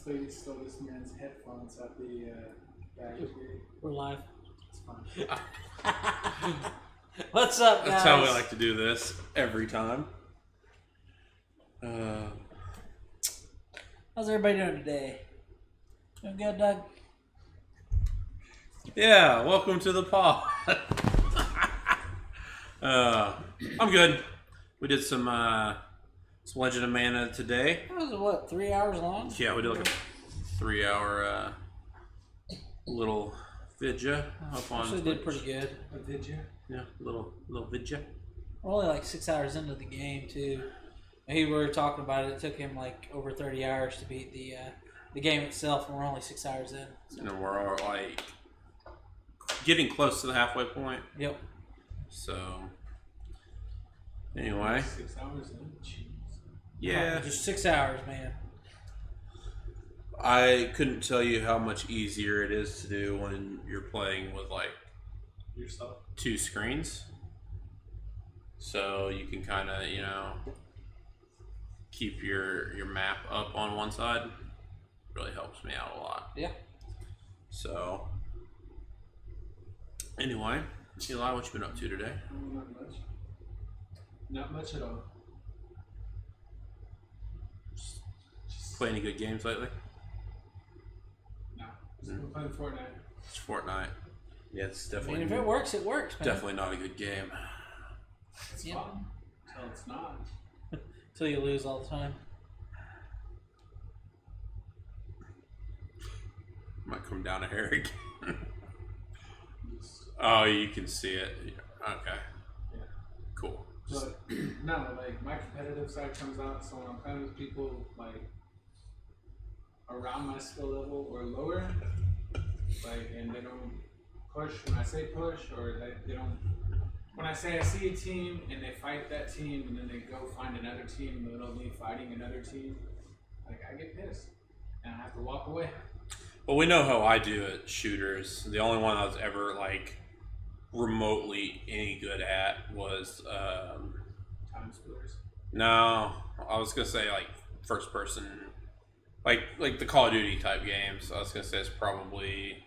This lady stole this man's headphones at the baggage gate. We're live. It's fine. What's up, guys? That's how we like to do this every time. How's everybody doing today? Doing good, Doug? Yeah, welcome to the pod. I'm good. We did some Legend of Mana today. That was, what, 3 hours long? Yeah, we did like a 3-hour little vidya up on. Actually did pretty good. A vidya? Yeah, little vidya. We're only like 6 hours into the game, too. We were talking about it. It took him like over 30 hours to beat the game itself, and we're only 6 hours in. So. And we're all like getting close to the halfway point. Yep. So, anyway. 6 hours in? Jeez. Yeah. Just 6 hours, man. I couldn't tell you how much easier it is to do when you're playing with like Yourself? 2 screens. So you can kind of, keep your map up on one side. Really helps me out a lot. Yeah. So, anyway, Eli, what you been up to today? Not much. Not much at all. Just Play any good games lately? no. Still playing Fortnite. It's Fortnite. Yeah, it's I definitely mean, if it works, it works, man. definitely not a good game. It's Yeah. fun. Until it's not. Until you lose all the time. Might come down a hair again. Just, Oh, you can see it. Okay. yeah. Cool. But no, like my competitive side comes out, so when I'm playing with people like around my skill level or lower, like, and they don't push when I say push, or they don't. When I say I see a team and they fight that team, and then they go find another team in the middle of me fighting another team, like I get pissed and I have to walk away. Well, we know how I do at shooters. The only one I was ever like remotely any good at was Time splitters. no, I was gonna say like first person, like the Call of Duty type games. I was gonna say it's probably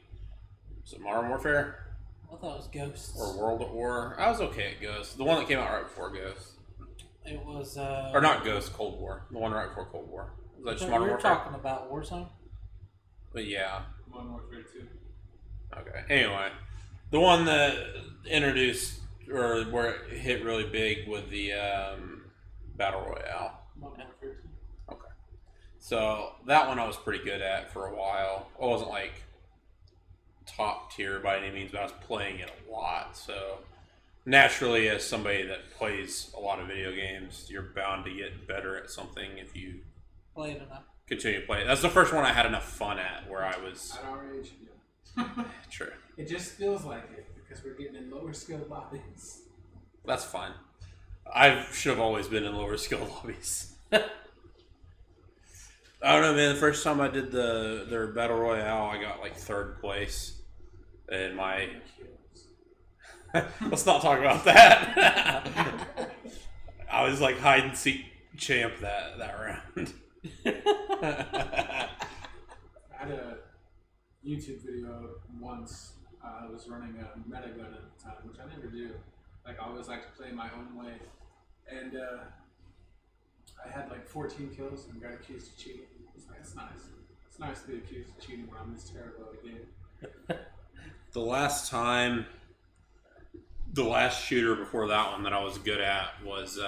Modern Warfare I thought it was Ghosts. or World at War. I was okay at Ghost. The one that came out right before Ghost, It was. or not Ghost, Cold War. The one right before Cold War. Was that just We Modern were Warfare? talking about Warzone. But yeah. Modern Warfare 2. Okay. Anyway, the one that introduced or where it hit really big with the Battle Royale. Modern Warfare 2. Okay. So that one I was pretty good at for a while. I wasn't like top tier by any means, but I was playing it a lot. So naturally, as somebody that plays a lot of video games, you're bound to get better at something if you Played enough. continue to play it. That's the first one I had enough fun at where I was At our age, yeah. true. It just feels like it because we're getting in lower skill lobbies. That's fine. I should have always been in lower skill lobbies. I don't know, man. The first time I did their battle royale, I got like 3rd place. And my let's not talk about that. I was like hide and seek champ that round. I had a YouTube video once. I was running a meta gun at the time, which I never do. Like, I always like to play my own way. And I had like 14 kills and got accused of cheating. It's like, it's nice. It's nice to be accused of cheating when I'm this terrible at a game. The last shooter before that one that I was good at was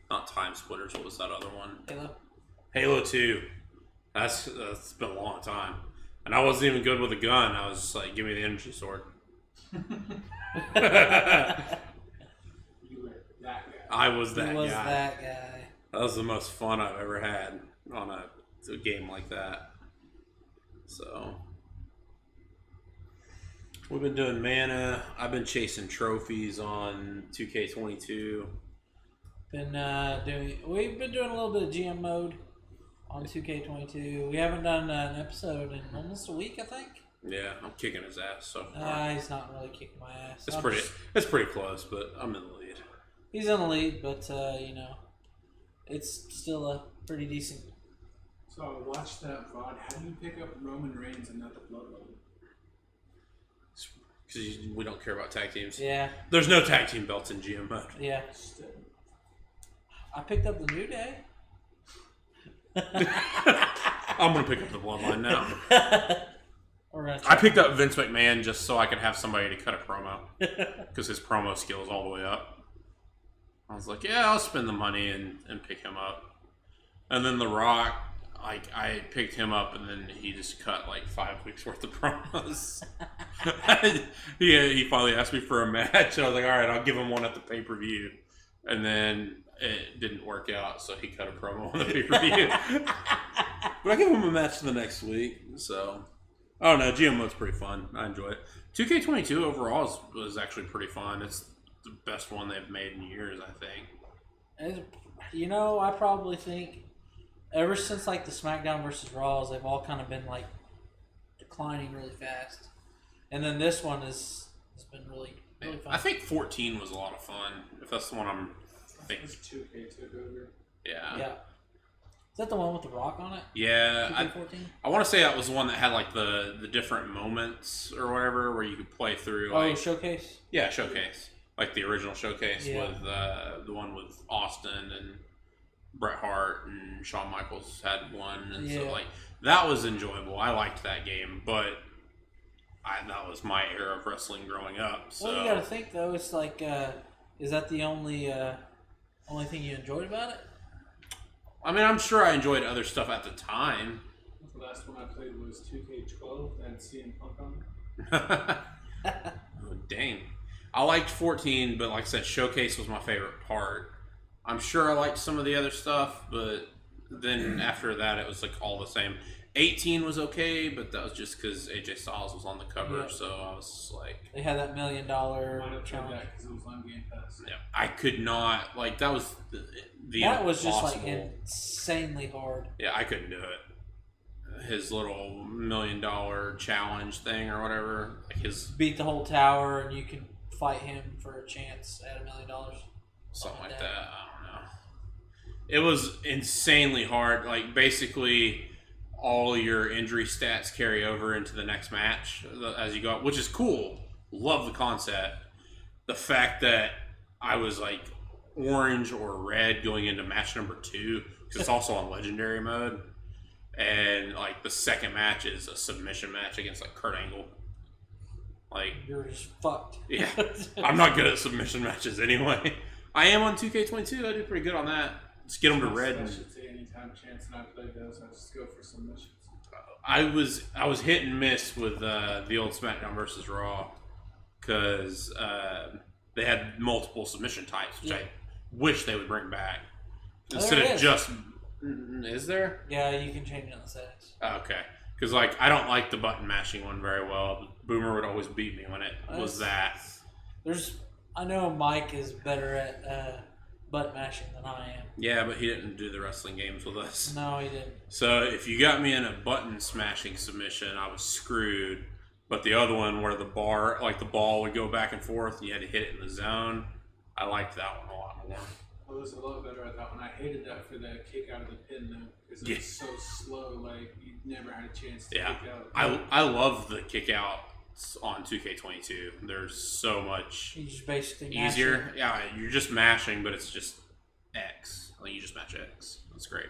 not Time Splitters. What was that other one? Halo 2. That's been a long time. And I wasn't even good with a gun. I was just like, give me the energy sword. You were that guy. I was that He was guy. that guy. That was the most fun I've ever had on a game like that. So, we've been doing mana. I've been chasing trophies on 2K22. We've been doing a little bit of GM mode on 2K22. We haven't done an episode in almost a week, I think. Yeah, I'm kicking his ass so far. He's not really kicking my ass. It's pretty close, but I'm in the lead. He's in the lead, but it's still a pretty decent So I watched that VOD. How do you pick up Roman Reigns and not the Bloodline? Because we don't care about tag teams. Yeah. There's no tag team belts in GM mode. Yeah. I picked up the New Day. I'm going to pick up the Bloodline now. Or I picked up Vince McMahon just so I could have somebody to cut a promo. Because his promo skill is all the way up. I was like, yeah, I'll spend the money and pick him up. And then The Rock, I picked him up and then he just cut like 5 weeks worth of promos. He finally asked me for a match. And I was like, all right, I'll give him one at the pay-per-view. And then it didn't work out, so he cut a promo on the pay-per-view. But I give him a match the next week. So, I don't know. GM mode's pretty fun. I enjoy it. 2K22 overall was actually pretty fun. It's the best one they've made in years, I think. You know, I probably think ever since like the SmackDown versus Raws, they've all kind of been like declining really fast. And then this one has been really fun. I think 14 was a lot of fun. If that's the one I'm thinking. It's 2K took over. Yeah. Yeah. Is that the one with the Rock on it? Yeah. 2K14? I want to say that was the one that had like the different moments or whatever where you could play through. Like, Showcase? Yeah, Showcase. Like the original Showcase Yeah. with the one with Austin and Bret Hart and Shawn Michaels had one. And so like that was enjoyable. I liked that game, but that was my era of wrestling growing up. So. Well, you got to think though. It's like, is that the only thing you enjoyed about it? I mean, I'm sure I enjoyed other stuff at the time. The last one I played was 2K12 and CM Punk on it. Oh, dang. I liked 14, but like I said, Showcase was my favorite part. I'm sure I liked some of the other stuff, but then after that, it was like all the same. 18 was okay, but that was just because AJ Styles was on the cover, Yeah. so I was like... They had that $1 million I wanted to try challenge. that because it was on Game Pass. Yeah, I could not... Like, that was the That was just like impossible. insanely hard. Yeah, I couldn't do it. His little $1 million challenge thing or whatever. Like his... Beat the whole tower and you can fight him for a chance at $1 million. Something like that. I don't know. It was insanely hard. Like, basically... all your injury stats carry over into the next match as you go, which is cool. Love the concept. The fact that I was like orange or red going into match number 2, because it's also on legendary mode, and like the second match is a submission match against like Kurt Angle. Like, You're just fucked. yeah, I'm not good at submission matches anyway. I am on 2K22. I do pretty good on that. Just get them to red. And, Especially anytime chance and I play those, I just go for submissions. I was hit and miss with the old SmackDown versus Raw because they had multiple submission types, which I wish they would bring back instead of just. Is there? Yeah, you can change it on the settings. Okay, because like I don't like the button mashing one very well. Boomer would always beat me when it was that. I know Mike is better at button mashing than I am. Yeah, but he didn't do the wrestling games with us. No, he didn't. So if you got me in a button smashing submission, I was screwed. But the other one where the ball would go back and forth, and you had to hit it in the zone, I liked that one a lot more. I was a lot better at that one. I hated that for the kick out of the pin though, because it was so slow. Like you never had a chance to kick out. I love the kick out on 2K22. There's so much You just basically easier. mash it. Yeah, you're just mashing, but it's just X. Like you just match X. That's great.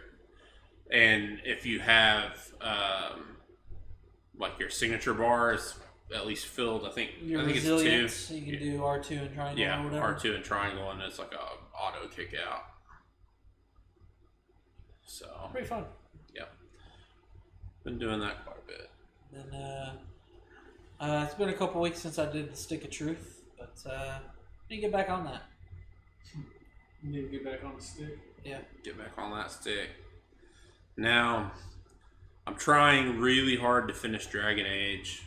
And if you have like your signature bar is at least filled, I think Your it's resilience, 2. you can do R2 and triangle Yeah, or whatever. R2 and triangle, and it's like a auto kick out. So Pretty fun. yeah, been doing that quite a bit. Then it's been a couple weeks since I did the Stick of Truth, but I need to get back on that. You need to get back on the stick. Yeah. Get back on that stick. Now, I'm trying really hard to finish Dragon Age,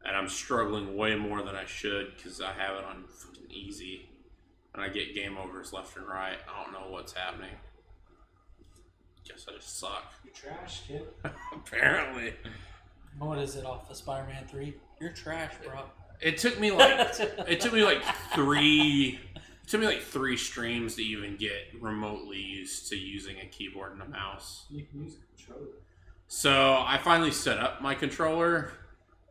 and I'm struggling way more than I should because I have it on fucking easy, and I get game overs left and right. I don't know what's happening. Guess I just suck. You're trash, kid. Apparently. What is it off of Spider-Man 3? You're trash, bro. It took me like 3 took me like 3 streams to even get remotely used to using a keyboard and a mouse. You can use a controller. So I finally set up my controller,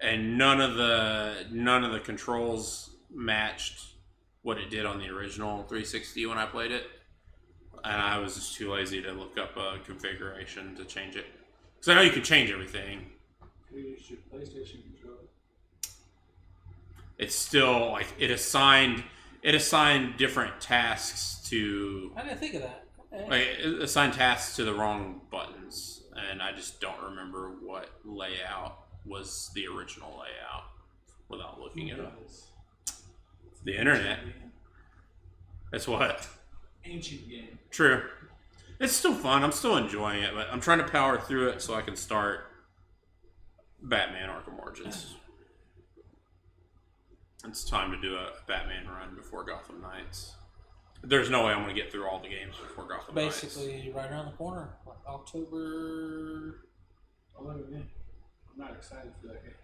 and none of the controls matched what it did on the original 360 when I played it, and I was just too lazy to look up a configuration to change it. Because I know you can change everything. Can you use your PlayStation controller? It's still like it assigned different tasks to. I didn't think of that. Okay. Like, it assigned tasks to the wrong buttons, and I just don't remember what layout was the original layout without looking it up. The internet. That's what. Ancient game. True. It's still fun. I'm still enjoying it, but I'm trying to power through it so I can start Batman Arkham Origins. It's time to do a Batman run before Gotham Knights. There's no way I'm going to get through all the games before Gotham Knights. Basically, right around the corner. Like October. Oh, look at me. I'm not excited for that game.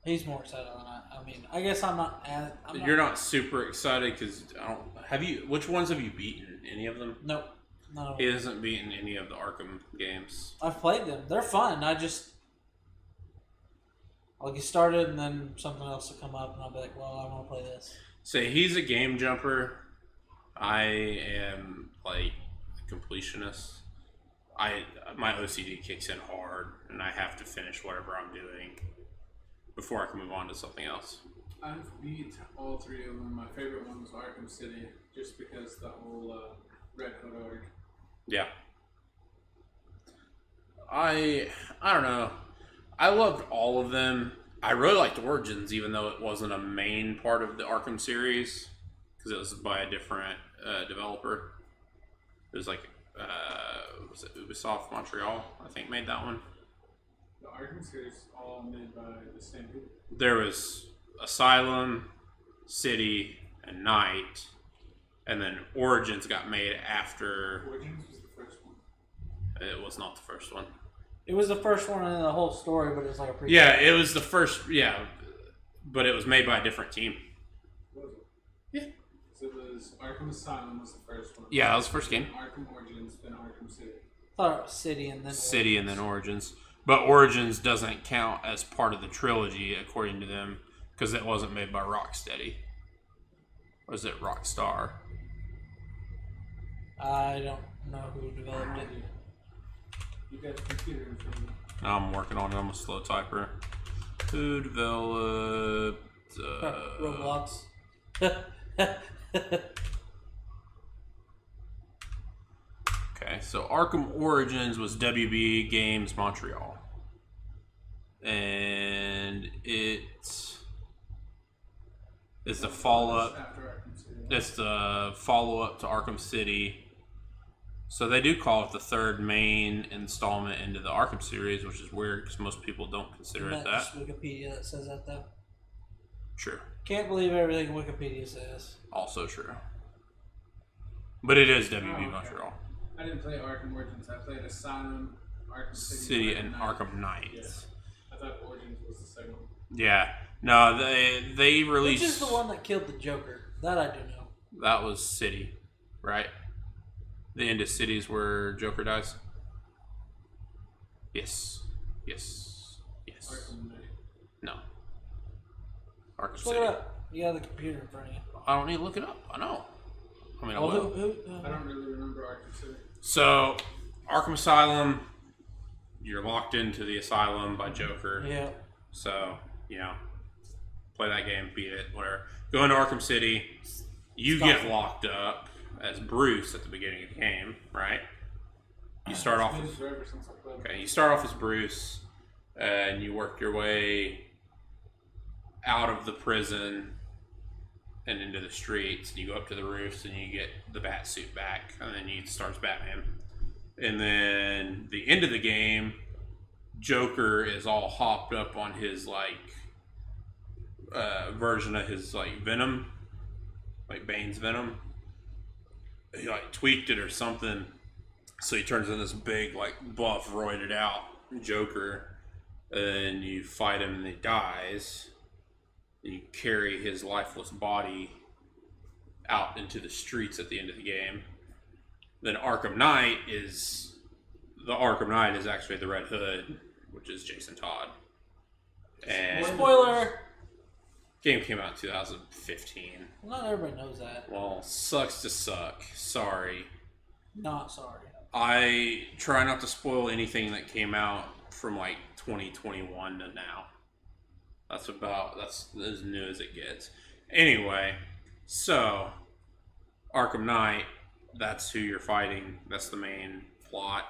He's more excited than I mean, I guess I'm not. You're not super excited because I don't. Have you? Which ones have you beaten? Any of them? Nope. No. He hasn't beaten any of the Arkham games. I've played them. They're fun. I'll get started and then something else will come up and I'll be like, well, I want to play this. So he's a game jumper. I am like a completionist. My OCD kicks in hard and I have to finish whatever I'm doing before I can move on to something else. I've beat all 3 of them. My favorite one was Arkham City, just because the whole Red Hood arc. Yeah. I don't know. I loved all of them. I really liked Origins, even though it wasn't a main part of the Arkham series, because it was by a different developer. It was like, was it Ubisoft Montreal, I think, made that one. The Arkham series all made by the same people. There was Asylum, City, and Knight, and then Origins got made after. Origins was the first one. It was not the first one. It was the first one in the whole story, but it was like a prequel. Yeah, it was the first. Yeah, but it was made by a different team. Was it? Yeah. So it was Arkham Asylum was the first one. Yeah, that was the first game. Arkham Origins, then Arkham City. I thought it was City and then City Origins. and then Origins. But Origins doesn't count as part of the trilogy, according to them, because it wasn't made by Rocksteady. Or is it Rockstar? I don't know who developed it. You got the computer in front of you. I'm working on it. I'm a slow typer. Who developed... Roblox. Okay, so Arkham Origins was WB Games Montreal. And it is the follow-up. After Arkham City. It's the follow-up to Arkham City. So they do call it the third main installment into the Arkham series, which is weird because most people don't consider it that. Just Wikipedia that says that though. True. Can't believe everything Wikipedia says. Also true. But it is WB Oh, okay. Montreal. I didn't play Arkham Origins. I played Asylum, Arkham City and Knight. Arkham Knight. Yeah. I thought Origins was the second one. Yeah. No, they released... Which is the one that killed the Joker? That I do know. That was City, right? The end of Cities where Joker dies? Yes. Yes. Yes. Arkham Knight. No. Arkham Just City. look it up. You have the computer in front of you. I don't need to look it up. I know. I mean, I Well, will. I don't really remember Arkham City. So, Arkham Asylum, you're locked into the asylum by Joker. Yeah. So, play that game, beat it, whatever. Go into Arkham City. You Stop. get locked up as Bruce at the beginning of the game, right? You start off It's been as forever since I played. okay. You start off as Bruce, and you work your way out of the prison and into the streets. You go up to the roofs, and you get the bat suit back, and then you start as Batman. And then the end of the game, Joker is all hopped up on his version of his Venom, like Bane's Venom. He tweaked it or something, so he turns into this big buff, roided out Joker, and you fight him and he dies. You carry his lifeless body out into the streets at the end of the game. Then Arkham Knight is actually the Red Hood, which is Jason Todd. And Spoiler! Game came out in 2015. Not everybody knows that. Well, sucks to suck. Sorry. Not sorry. I try not to spoil anything that came out from like 2021 to now. That's as new as it gets. Anyway, so Arkham Knight, that's who you're fighting. That's the main plot.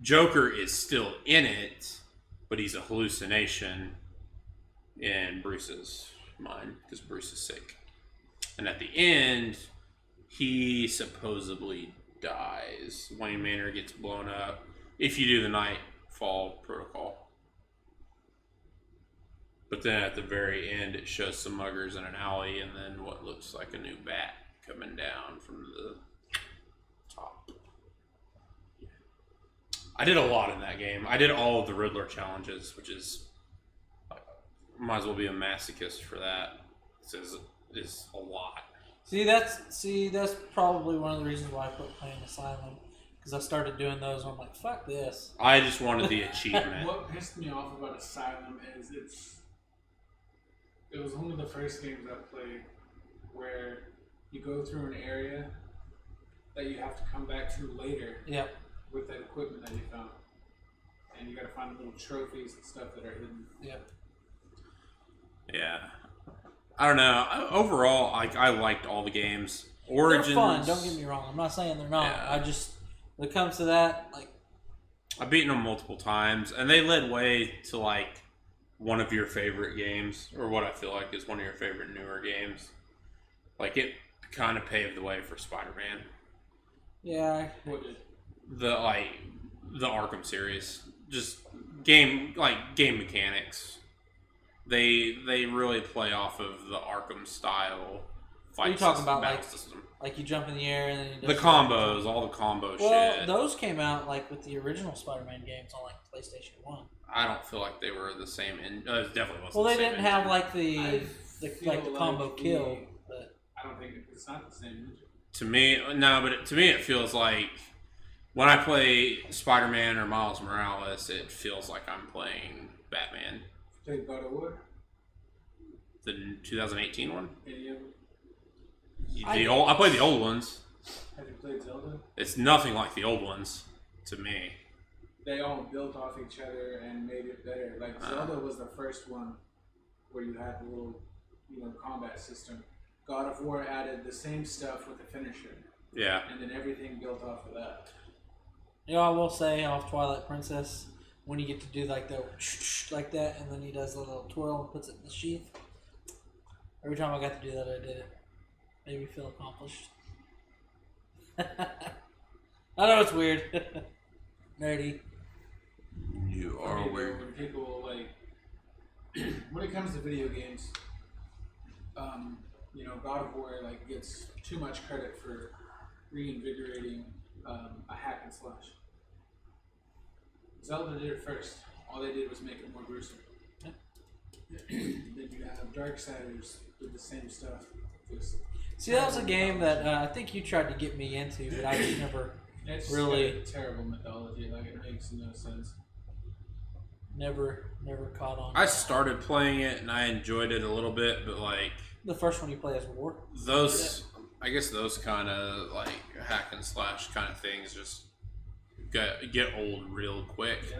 Joker is still in it, but he's a hallucination in Bruce's mind because Bruce is sick. And at the end, he supposedly dies. Wayne Manor gets blown up if you do the Nightfall protocol. But then at the very end, it shows some muggers in an alley and then what looks like a new bat coming down from the top. I did a lot in that game. I did all of the Riddler challenges, which is... might as well be a masochist for that. Is a lot. See, that's probably one of the reasons why I quit playing Asylum. Because I started doing those and I'm like, fuck this. I just wanted the achievement. What pissed me off about Asylum is it was one of the first games I played where you go through an area that you have to come back to later Yep. with that equipment that you found. And you gotta find little trophies and stuff that are hidden. Yep. Yeah. I don't know. Overall, I liked all the games. Origins. They're fun, don't get me wrong. I'm not saying they're not. Yeah. I just, when it comes to that, like... I've beaten them multiple times, and they led way to, like, one of your favorite games, or what I feel like is one of your favorite newer games. Like, it kind of paved the way for Spider-Man. Yeah. What did? The Arkham series. Just game mechanics. They really play off of the Arkham style fight. What are you talking about, battle system. Like you jump in the air and then you The combos, all the combo well, shit. those came out like with the original Spider-Man games on like PlayStation 1. I don't feel like they were the same. It definitely wasn't. Well, the they same didn't have engine. like I the feel combo like kill. But I don't think it's not the same engine. To me, no, but to me, it feels like when I play Spider-Man or Miles Morales, it feels like I'm playing Batman. Played God of War? The 2018 one. Any of them? I played the old ones. Have you played Zelda? It's nothing like the old ones to me. They all built off each other and made it better. Like Zelda was the first one where you had the little, combat system. God of War added the same stuff with the finisher. Yeah. And then everything built off of that. I will say off Twilight Princess, when you get to do like the like that, and then he does a little twirl and puts it in the sheath. Every time I got to do that, I did it. Made me feel accomplished. I know it's weird. Nerdy. You are weird. When people when it comes to video games, God of War gets too much credit for reinvigorating a hack and slash. Zelda did it first. All they did was make it more gruesome. Then you have Darksiders did the same stuff. See, that was a game that I think you tried to get me into, but I just never It's really terrible mythology. It makes no sense. never caught on. I started playing it and I enjoyed it a little bit, but The first one you play as War. I guess those kind of hack and slash kind of things just get old real quick. Yeah.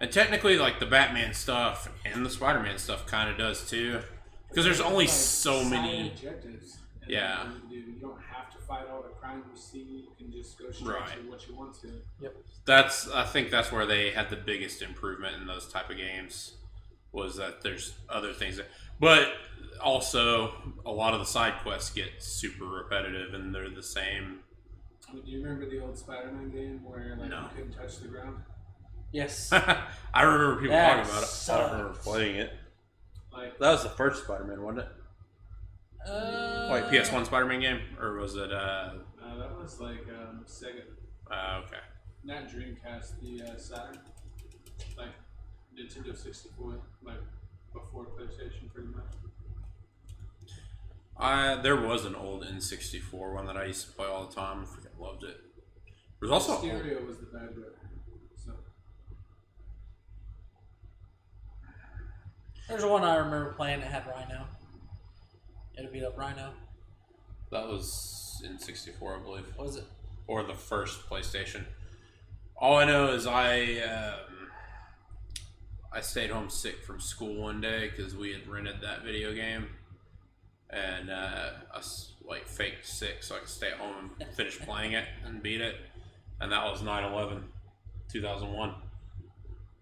And technically, the Batman stuff and the Spider-Man stuff kind of does too, because there's only so side many. objectives. And Yeah. You don't have to fight all the crime you see. You can just go straight Right. to what you want to. Yep. I think that's where they had the biggest improvement in those type of games, was that there's other things but also a lot of the side quests get super repetitive and they're the same. Do you remember the old Spider-Man game where No. you couldn't touch the ground? Yes. I remember people That talking about it. I sucks. don't remember playing it. Like That was the first Spider-Man, wasn't it? PS1 Spider-Man game, or was it? that was Sega, Okay. not Dreamcast, the Saturn, Nintendo 64, before PlayStation, pretty much. There was an old N64 one that I used to play all the time. I freaking loved it. There's also Stereo was the bad bit. So. There's one I remember playing that had Rhino. It beat up Rhino. that was N64, I believe, Was it? or the first PlayStation. All I know is I stayed home sick from school one day because we had rented that video game, and I was like faked sick so I could stay at home and finish playing it and beat it, and that was 9/11, 2001.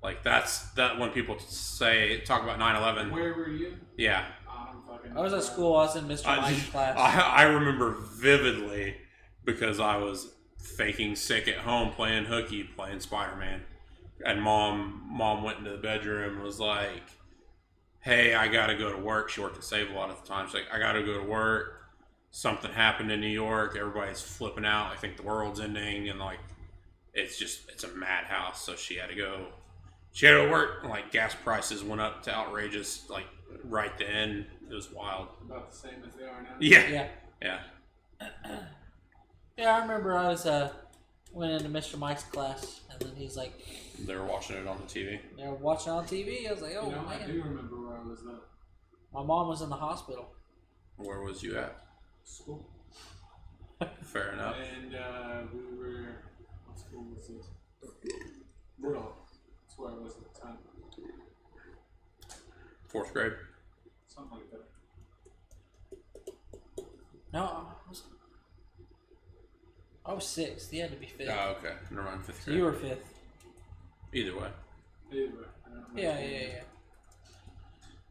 Like that when people talk about 9/11. Where were you? Yeah, Fucking I was at school. I was in Mr. Mike's class. I remember vividly because I was faking sick at home playing hooky, playing Spider-Man. And mom went into the bedroom and was like, hey, I gotta go to work. She worked at Save a lot at the time. She's like, I gotta go to work. Something happened in New York. Everybody's flipping out. I think the world's ending. And like, it's a madhouse. So she had to go work. And like gas prices went up to outrageous, like right then. It was wild. About the same as they are now. Yeah. Yeah, I remember I was went into Mr. Mike's class, and then he's like, They were watching it on the TV. they were watching on TV. I was like, oh You know, man. I do remember where I was at My mom was in the hospital. Where was you at? school. Fair enough. And we were, what school was it? Rudolph. That's where I was at the time. 4th grade. Something like that. No, I was 6th. He had to be 5th. Oh, okay. Never mind. 5th So grade. you were 5th. Either way. Either way, I don't remember. Yeah.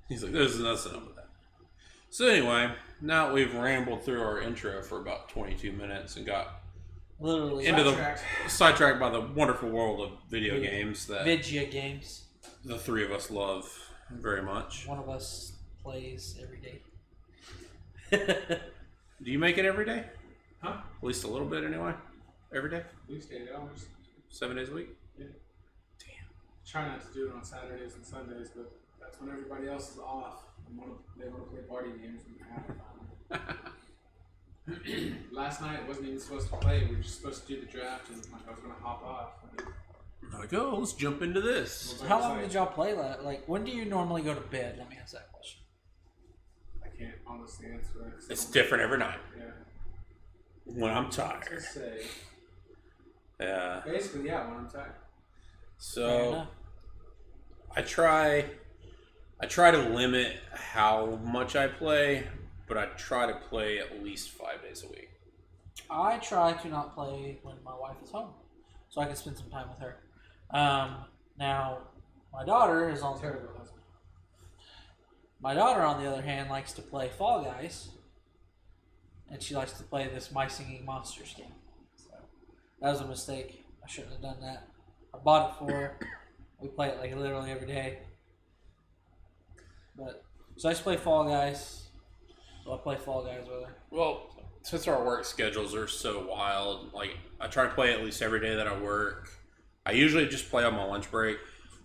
He's like, that's enough of that. So anyway, now that we've rambled through our intro for about 22 minutes and got Literally. into the Sidetracked. sidetracked by the wonderful world of video games that Vidya games. the three of us love very much. One of us plays every day. Do you make it every day? Huh? At least a little bit anyway? Every day? At least 8 hours. 7 days a week? Yeah. Damn. Try not to do it on Saturdays and Sundays, but that's when everybody else is off. And they want to play party games and have fun. Last night I wasn't even supposed to play. We were just supposed to do the draft, and like I was going to hop off. And Like, oh, let's jump into this. So how long did y'all play that? Like, when do you normally go to bed? Let me ask that question. I can't honestly answer that. 'Cause I It's don't- different every night. Yeah. When I'm To tired. say. Yeah. Basically, yeah, when I'm tired. Fair So enough. I try to limit how much I play, but I try to play at least 5 days a week. I try to not play when my wife is home, so I can spend some time with her. Now, my daughter is on. Terrible husband. My daughter, on the other hand, likes to play Fall Guys, and she likes to play this My Singing Monsters game. So that was a mistake. I shouldn't have done that. I bought it for her. We play it like literally every day. But so I just play Fall Guys. So I play Fall Guys with her. Well, since our work schedules are so wild, like I try to play at least every day that I work. I usually just play on my lunch break,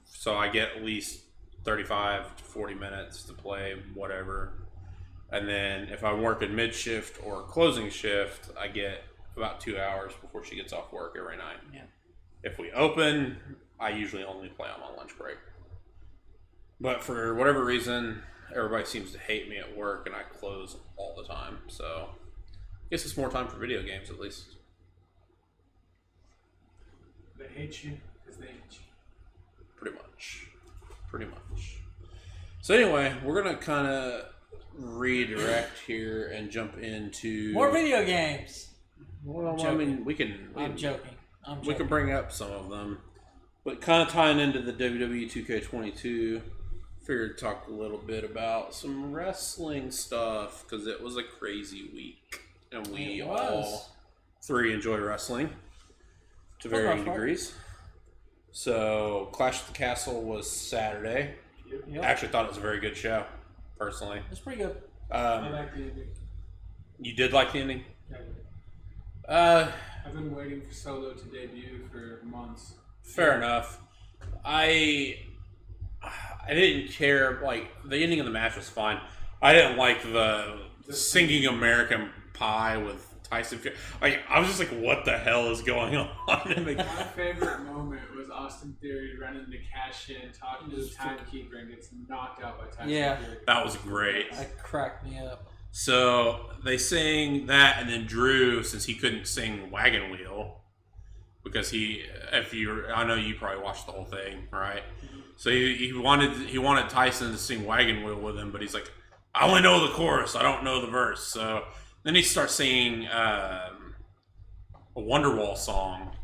so I get at least 35 to 40 minutes to play whatever. And then if I'm working mid shift or closing shift, I get about 2 hours before she gets off work every night. Yeah. If we open, I usually only play on my lunch break. But for whatever reason, everybody seems to hate me at work, and I close all the time. So I guess it's more time for video games, at least. They hate you because they hate you. Pretty much. So anyway, we're going to kind of redirect here and jump into... More video games. Well, I'm I mean, we can... I'm joking. We can bring up some of them. But kind of tying into the WWE 2K22, figured to talk a little bit about some wrestling stuff, because it was a crazy week. And we all three enjoy wrestling to varying degrees. So, Clash at the Castle was Saturday. Yep. I actually thought it was a very good show, personally. It's pretty good. I like the ending. You did like the ending? Yeah. I've been waiting for Solo to debut for months. Fair enough. I didn't care. Like, the ending of the match was fine. I didn't like the singing American Pie with Tyson Fury. Like, I was just like, what the hell is going on? My favorite moment was Austin Theory running to cash in, talking to the timekeeper, and gets knocked out by Tyson Fury. That was great. That cracked me up. So they sang that, and then Drew, since he couldn't sing Wagon Wheel, because I know you probably watched the whole thing, right? So he wanted Tyson to sing Wagon Wheel with him, but he's like, I only know the chorus, I don't know the verse. So then he starts singing a Wonderwall song,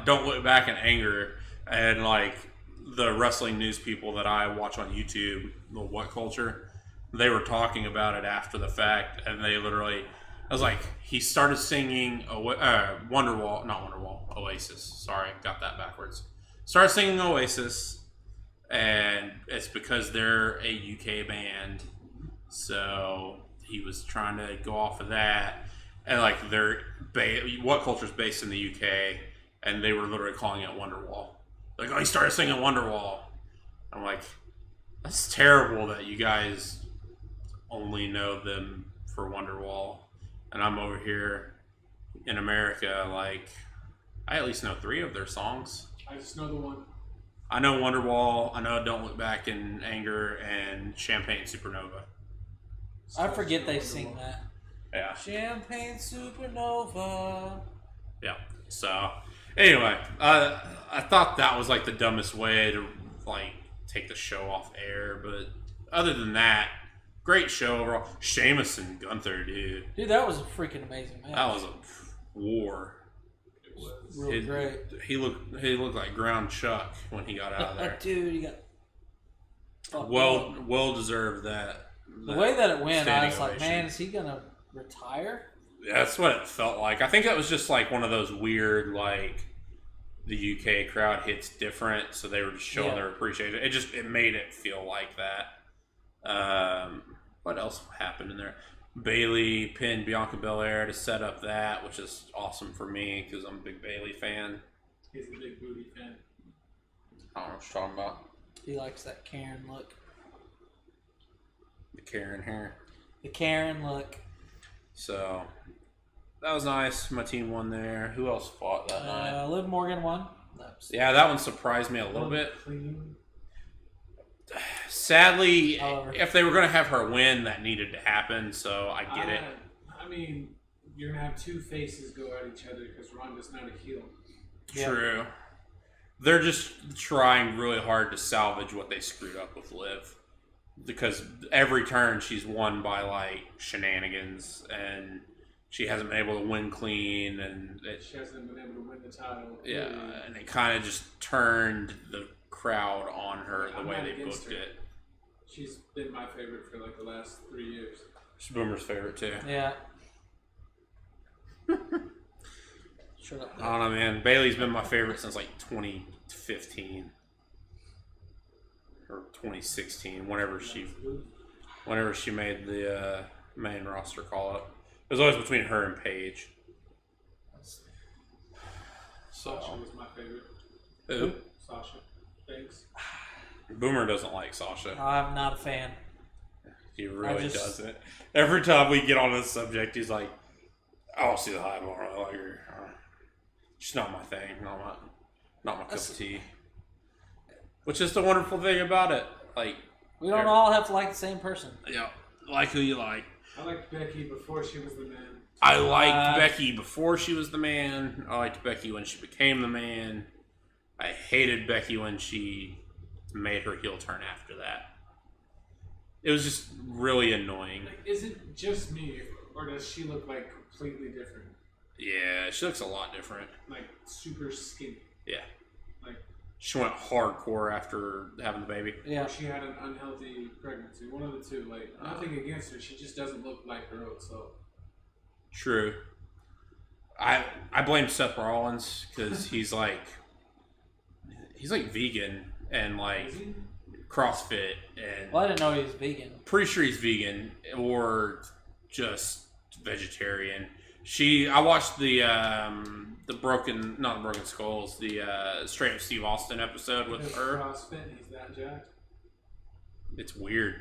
Don't Look Back in Anger, and like the wrestling news people that I watch on YouTube, the What Culture, they were talking about it after the fact, and they literally, I was like, he started singing Oasis. Sorry, got that backwards. Started singing Oasis, and it's because they're a UK band, so he was trying to go off of that, and like What Culture's based in the UK, and they were literally calling it Wonderwall. Like, oh, he started singing Wonderwall. I'm like, that's terrible that you guys only know them for Wonderwall, and I'm over here in America, like, I at least know 3 of their songs. I just know the one. I know Wonderwall, I know Don't Look Back in Anger, and Champagne Supernova. I forget they sing that. Yeah. Champagne Supernova. Yeah. So, anyway, I thought that was like the dumbest way to like take the show off air, but other than that, great show overall. Sheamus and Gunther, dude. Dude, that was a freaking amazing match. That was a war. Really great. He looked like Ground Chuck when he got out of there. Dude, he got well deserved that. The way that it went, I was like, ovation. man, is he gonna retire? That's what it felt like. I think that was just like one of those weird, like, the UK crowd hits different, so they were just showing their appreciation. It made it feel like that. What else happened in there? Bailey pinned Bianca Belair to set up that, which is awesome for me because I'm a big Bailey fan. He's a big booty fan. I don't know what you're talking about. He likes that Karen look. The Karen hair. The Karen look. So that was nice. My team won there. Who else fought that night? Liv Morgan won. Yeah, that one surprised me a little bit. Clean. Sadly, if they were going to have her win, that needed to happen, so I get it. I mean, you're going to have two faces go at each other because Ronda's not a heel. True. Yeah. They're just trying really hard to salvage what they screwed up with Liv. Because every turn she's won by, like, shenanigans, and she hasn't been able to win clean, and she hasn't been able to win the title. Yeah, and it kind of just turned the crowd on her the way they booked it. She's been my favorite for like the last 3 years. She's Boomer's favorite too. Yeah. Shut up. I don't know, man. Bailey's been my favorite since like 2015 or 2016. Whenever she made the main roster call up, it was always between her and Paige. Sasha was my favorite. Who? Sasha. Thanks. Boomer doesn't like Sasha. I'm not a fan. He really doesn't. Every time we get on this subject, he's like, I don't see the high bar. I like her. She's not my thing. Not my cup of tea. Which is the wonderful thing about it. Like, we don't all have to like the same person. Yeah. Like who you like. I liked Becky before she was the man. I liked Becky before she was the man. I liked Becky when she became the man. I hated Becky when she made her heel turn after that. It was just really annoying. Like, is it just me, or does she look like completely different? Yeah, she looks a lot different. Like super skinny. Yeah. Like she went hardcore after having the baby. Yeah. Or she had an unhealthy pregnancy. One of the two. Like nothing against her. She just doesn't look like her old self. True. I blame Seth Rollins because he's like vegan and like CrossFit and. Well, I didn't know he was vegan. Pretty sure he's vegan or just vegetarian. I watched the Broken Skulls, the Straight Up Steve Austin episode with her. CrossFit, he's that jacked. It's weird.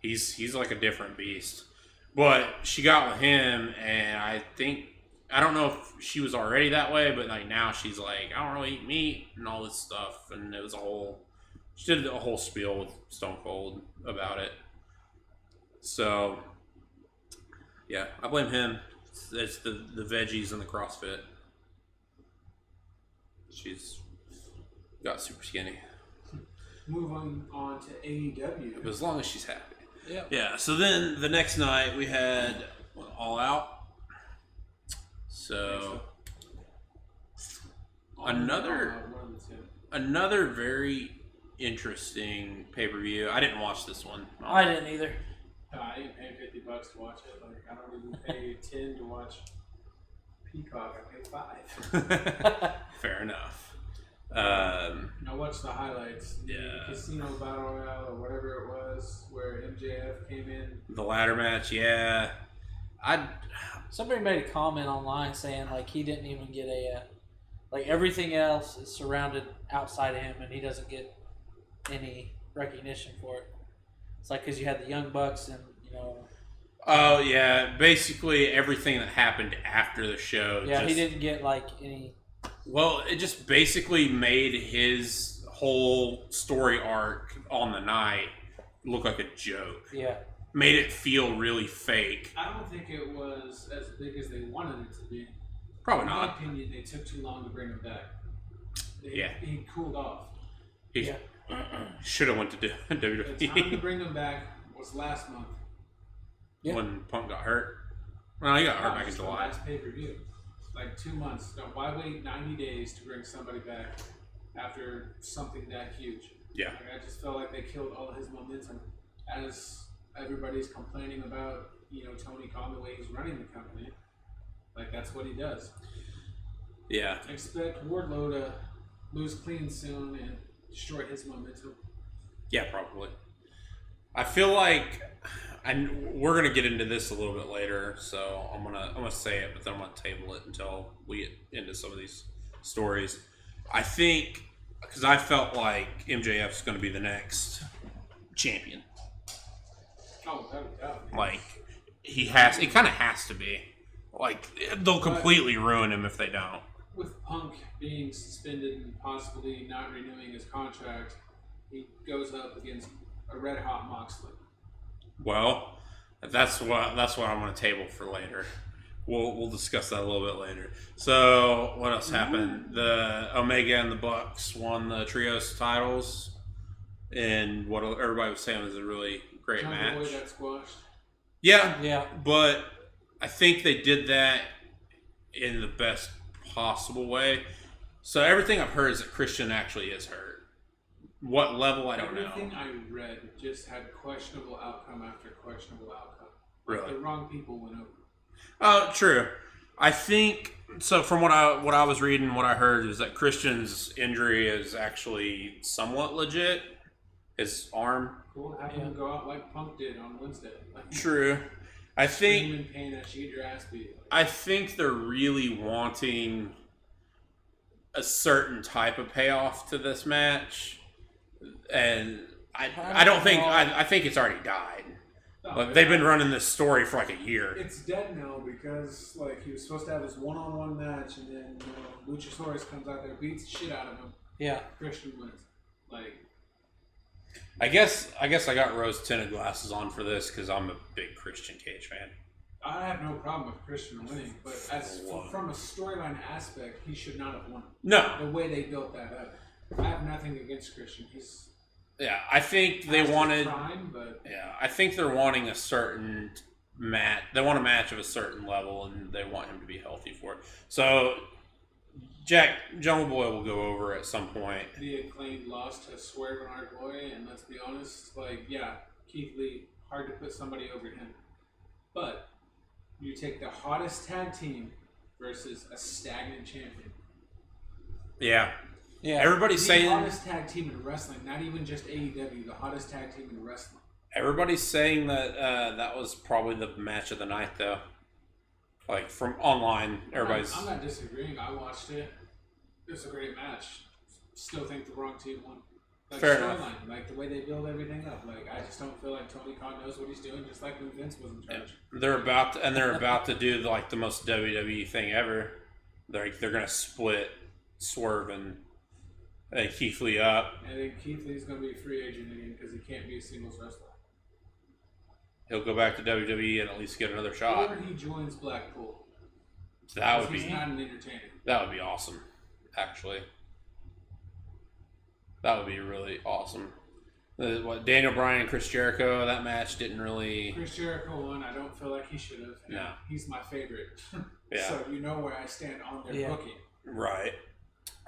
He's like a different beast. But she got with him, and I don't know if she was already that way, but like now she's like, I don't really eat meat and all this stuff, and it was she did a whole spiel with Stone Cold about it. So yeah, I blame him. It's the veggies and the CrossFit. She's got super skinny. Moving on to AEW. As long as she's happy. Yeah. Yeah, so then the next night we had All Out. So another very interesting pay-per-view. I didn't watch this one. I didn't either. I didn't pay $50 to watch it. Like, I don't even pay 10 to watch Peacock. I pay 5. Fair enough. I watched the highlights. Yeah. The Casino Battle Royale or whatever it was, where MJF came in. The ladder match, yeah. Somebody made a comment online saying like he didn't even get like everything else is surrounded outside of him and he doesn't get any recognition for it. It's like because you had the Young Bucks and Oh yeah, basically everything that happened after the show. Yeah, he didn't get like any. Well, it just basically made his whole story arc on the night look like a joke. Yeah. Made it feel really fake. I don't think it was as big as they wanted it to be. Probably In not. my opinion, they took too long to bring him back. He cooled off. He should have went to WWE. The time to bring him back was last month. Yeah. When Punk got hurt. Well, he got hurt back in July. Last pay-per-view. Like 2 months. Now, why wait 90 days to bring somebody back after something that huge? Yeah. Like, I just felt like they killed all his momentum. As everybody's complaining about, Tony Khan, the way he's running the company. Like, that's what he does. Yeah. Expect Wardlow to lose clean soon and destroy his momentum. Yeah, probably. I feel like we're gonna get into this a little bit later, so I'm gonna say it, but then I'm gonna table it until we get into some of these stories. I think because I felt like MJF's gonna be the next champion. Oh, without a doubt. Like it kind of has to be. Like they'll completely ruin him if they don't. With Punk being suspended and possibly not renewing his contract, he goes up against a red hot Moxley. Well, that's what I'm going to table for later. We'll discuss that a little bit later. So what else happened? The Omega and the Bucks won the trios titles, and what everybody was saying was a really great Jungle match. Boy got squashed. Yeah. But I think they did that in the best possible way. So everything I've heard is that Christian actually is hurt. What level, I don't know. Everything I read just had questionable outcome after questionable outcome. Really? The wrong people went over. Oh, true. I think so. From what I was reading, what I heard is that Christian's injury is actually somewhat legit. His arm. Cool. Have him go out like Punk did on Wednesday. Like, True. I think. scream in pain that you get your ass beat. I think they're really wanting a certain type of payoff to this match, and I don't think I think it's already died. No, Like, they've been running this story for like a year. It's dead now because he was supposed to have his one-on-one match, and then Luchasaurus comes out there, beats the shit out of him. Yeah. Christian wins. I guess I got rose-tinted glasses on for this because I'm a big Christian Cage fan. I have no problem with Christian winning, but from a storyline aspect, he should not have won. No. The way they built that up. I have nothing against Christian. He's I think they wanted. prime, but I think they're wanting a certain match. They want a match of a certain level, and they want him to be healthy for it. So, Jungle Boy will go over at some point. the Acclaimed lost to Swerve and Our Boy, and let's be honest, Keith Lee, hard to put somebody over him. But you take the hottest tag team versus a stagnant champion. Yeah. Yeah. Everybody's The saying hottest tag team in wrestling, not even just AEW, the hottest tag team in wrestling. Everybody's saying that that was probably the match of the night, though. Like from online, everybody's. I'm not disagreeing. I watched it. It was a great match. Still think the wrong team won. Like Fair storyline, enough. like the way they build everything up. Like I just don't feel like Tony Khan knows what he's doing, just like when Vince was in charge. They're about to do like the most WWE thing ever. They're gonna split Swerve and Keith Lee up. And then Keith Lee's gonna be a free agent again because he can't be a singles wrestler. He'll go back to WWE and at least get another shot. Or he joins Blackpool. That would He's be not an entertainer. that would be awesome. Actually, that would be really awesome. What Daniel Bryan and Chris Jericho, that match didn't really. Chris Jericho won. I don't feel like he should have. No. He's my favorite. Yeah. So you know where I stand on their booking. Right.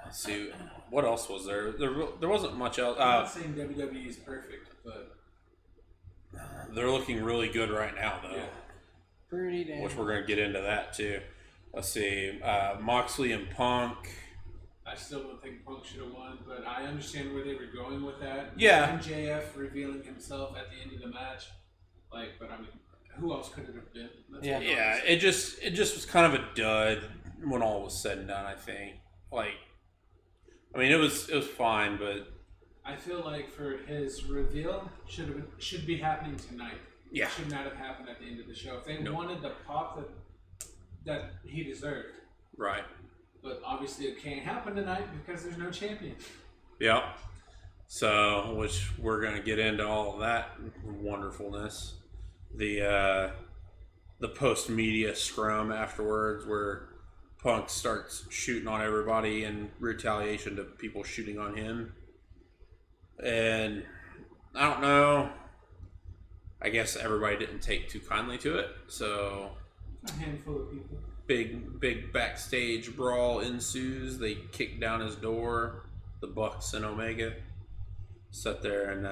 Let's see. What else was there? There wasn't much else. I'm not saying WWE is perfect, but They're looking really good right now, though. yeah. Pretty damn. Which we're going to get into that, too. Let's see. Moxley and Punk. I still don't think Punk should have won, but I understand where they were going with that. Yeah. MJF revealing himself at the end of the match. But I mean, who else could it have been? Yeah, it just was kind of a dud when all was said and done, I think. I mean, it was fine, but I feel like for his reveal should be happening tonight. Yeah. It should not have happened at the end of the show. If they wanted the pop that he deserved. right. But obviously it can't happen tonight because there's no champion. Yep. So, which we're going to get into all of that wonderfulness. The post-media scrum afterwards where Punk starts shooting on everybody in retaliation to people shooting on him. And I don't know. I guess everybody didn't take too kindly to it. So A handful of people. big backstage brawl ensues. They kick down his door. The Bucks and Omega sat there and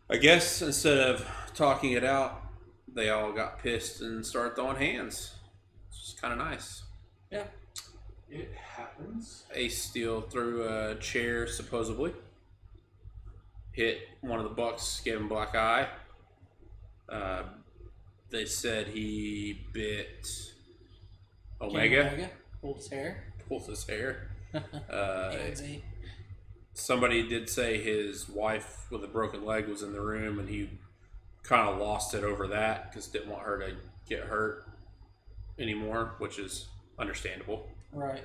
I guess instead of talking it out, they all got pissed and started throwing hands. It's just kind of nice. Yeah. It happens. Ace Steel threw a chair, supposedly. Hit one of the Bucks, gave him a black eye. They said he bit Omega. Pulled his hair. Pulled his hair. Handsy. Somebody did say his wife with a broken leg was in the room, and he kind of lost it over that because didn't want her to get hurt anymore, which is understandable. Right.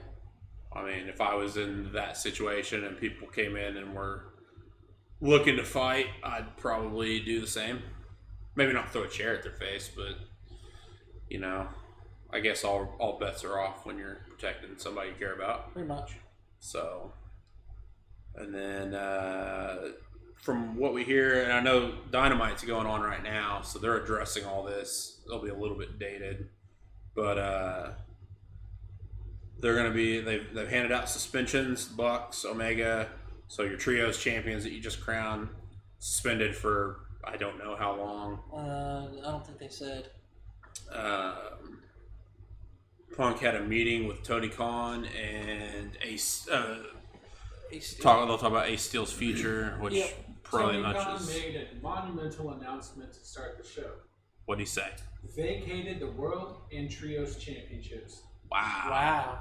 I mean, if I was in that situation and people came in and were looking to fight, I'd probably do the same. Maybe not throw a chair at their face, but, you know, I guess all bets are off when you're protecting somebody you care about. Pretty much. So, and then from what we hear, and I know Dynamite's going on right now, so they're addressing all this. They'll be a little bit dated, but they're going to be, they've handed out suspensions, Bucks, Omega, so your trios champions that you just crowned, suspended for I don't know how long. I don't think they said. Punk had a meeting with Tony Khan and Ace. Ace Steel. They'll talk about Ace Steel's future, which probably Tony much Khan is. made a monumental announcement to start the show. What'd he say? Vacated the World and Trios Championships. Wow. Wow.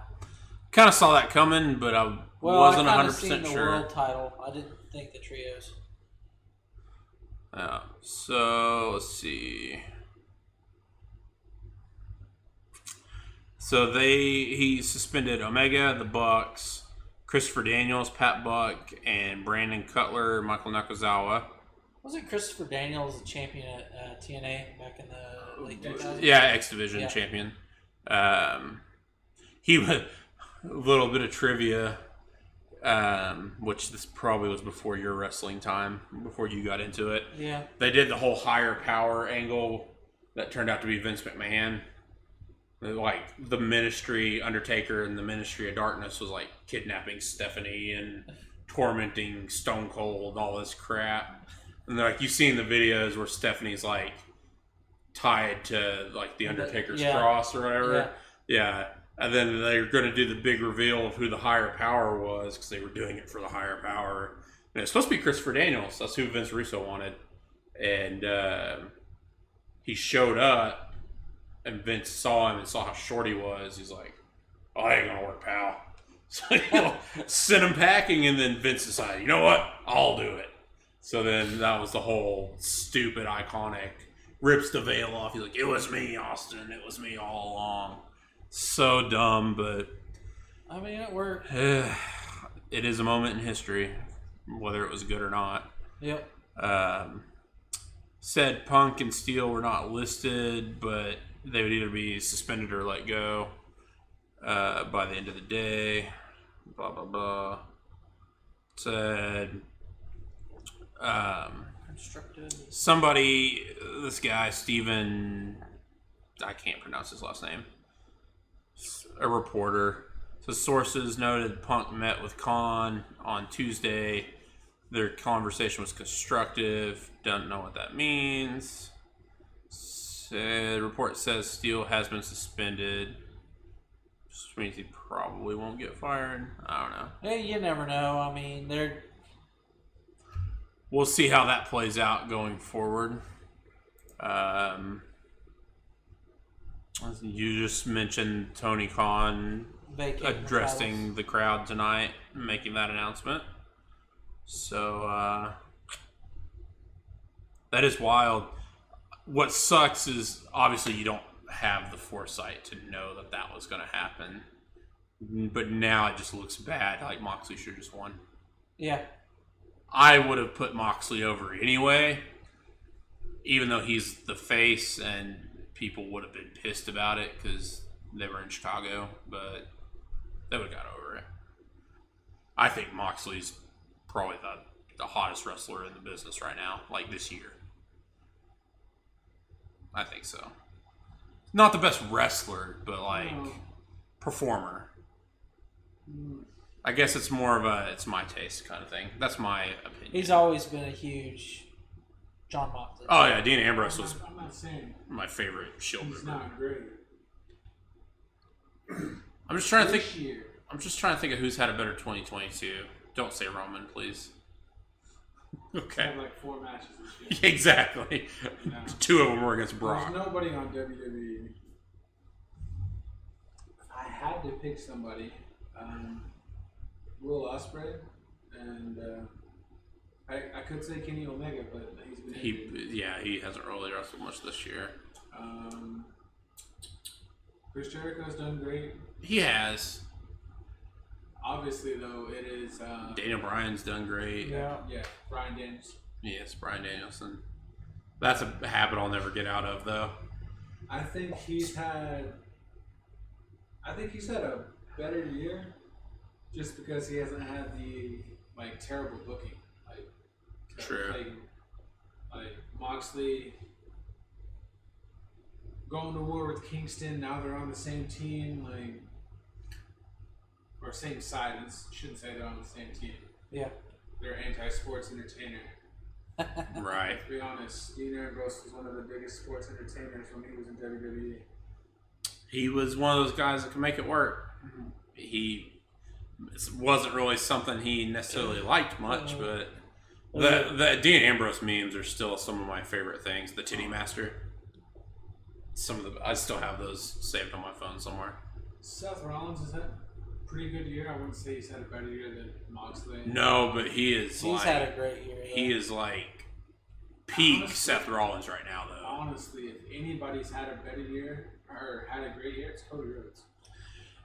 Kind of saw that coming, but I wasn't I 100% seen the sure. world title. I didn't think the trios. So let's see. So he suspended Omega, the Bucks, Christopher Daniels, Pat Buck, and Brandon Cutler, Michael Nakazawa. Wasn't Christopher Daniels the champion at TNA back in the late 2000s? Yeah, X Division champion. He was a little bit of trivia, which this probably was before your wrestling time, before you got into it. Yeah. They did the whole higher power angle that turned out to be Vince McMahon. Like the Ministry, Undertaker, and the Ministry of Darkness was like kidnapping Stephanie and tormenting Stone Cold, all this crap. And like you've seen the videos where Stephanie's like tied to like the Undertaker's cross or whatever. Yeah. And then they're going to do the big reveal of who the higher power was because they were doing it for the higher power. And it's supposed to be Christopher Daniels. That's who Vince Russo wanted. And he showed up. And Vince saw him and saw how short he was. He's like, "Oh, that ain't gonna work, pal." So sent him packing, and then Vince decided, you know what? I'll do it. So then that was the whole stupid, iconic, rips the veil off. He's like, it was me, Austin. It was me all along. So dumb, but... I mean, it worked. It is a moment in history, whether it was good or not. Yep. Said Punk and Steel were not listed, but they would either be suspended or let go by the end of the day. Blah, blah, blah. Said somebody, this guy, Steven, I can't pronounce his last name, a reporter. So sources noted Punk met with Khan on Tuesday. Their conversation was constructive. Don't know what that means. The report says Steele has been suspended, which means he probably won't get fired. I don't know. Hey, you never know. I mean, we'll see how that plays out going forward. You just mentioned Tony Khan addressing the crowd tonight, making that announcement. So that is wild. What sucks is obviously you don't have the foresight to know that that was going to happen. But now it just looks bad. Like Moxley should have just won. Yeah. I would have put Moxley over anyway, even though he's the face and people would have been pissed about it because they were in Chicago, but they would have got over it. I think Moxley's probably the hottest wrestler in the business right now, like this year. I think so. Not the best wrestler, but like performer. I guess it's more of it's my taste kind of thing. That's my opinion. He's always been a huge John Moxley. Oh yeah, Dean Ambrose was I'm not saying my favorite Shield he's member. not great. I'm just trying to think. This year, I'm just trying to think of who's had a better 2022. Don't say Roman, please. he's Okay. had like 4 matches this year. Exactly. You know? 2 of them were against Brock. There's nobody on WWE. If I had to pick somebody, Will Ospreay, and I could say Kenny Omega, but he's been injured. He hasn't really wrestled much this year. Chris Jericho's done great. He has. Obviously, though, it is Daniel Bryan's done great. Yeah. Bryan Daniels. Yes, Bryan Danielson. That's a habit I'll never get out of, though. I think he's had a better year, just because he hasn't had the terrible booking. True. Like Moxley going to war with Kingston. Now they're on the same team, or same side. I shouldn't say they're on the same team. Yeah. They're anti-sports entertainer. Right. To be honest, Dean Ambrose was one of the biggest sports entertainers when he was in WWE. He was one of those guys that can make it work. Mm-hmm. He wasn't really something he necessarily liked much, but the Dean Ambrose memes are still some of my favorite things. The Titty Master. I still have those saved on my phone somewhere. Seth Rollins has had a pretty good year. I wouldn't say he's had a better year than Moxley. No, but he's had a great year. Yeah. He is like peak Seth Rollins right now, though. Honestly, if anybody's had a better year or had a great year, it's Cody Rhodes.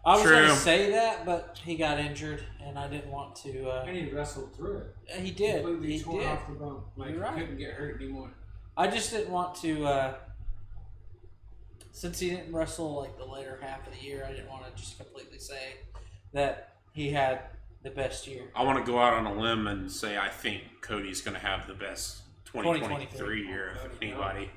I was going True. to say that, but he got injured, and I didn't want to. And he wrestled through it. He did. Completely He torn did. off the bone. He You're right. couldn't get hurt anymore. I just didn't want to. Since he didn't wrestle the later half of the year, I didn't want to just completely say that he had the best year. I want to go out on a limb and say I think Cody's going to have the best 2023 year of anybody.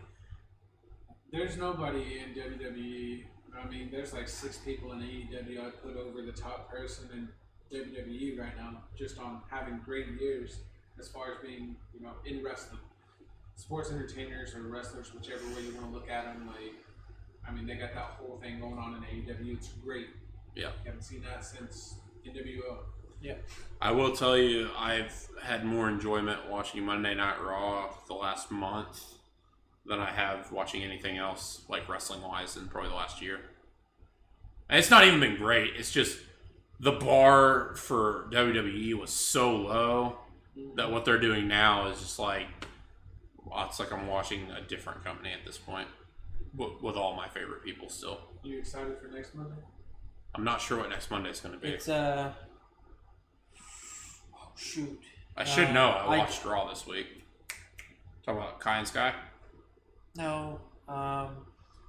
There's nobody in WWE. I mean, there's 6 people in AEW I'd put over the top person in WWE right now, just on having great years as far as being, in wrestling. Sports entertainers or wrestlers, whichever way you want to look at them, they got that whole thing going on in AEW. It's great. Yeah. Haven't seen that since NWO. Yeah. I will tell you, I've had more enjoyment watching Monday Night Raw the last month than I have watching anything else, wrestling-wise, in probably the last year. And it's not even been great. It's just the bar for WWE was so low that what they're doing now is just like, well, it's like I'm watching a different company at this point with all my favorite people still. You excited for next Monday? I'm not sure what next Monday is going to be. It's shoot. I should know. I watched Raw this week. Talking about Kai and Sky? No.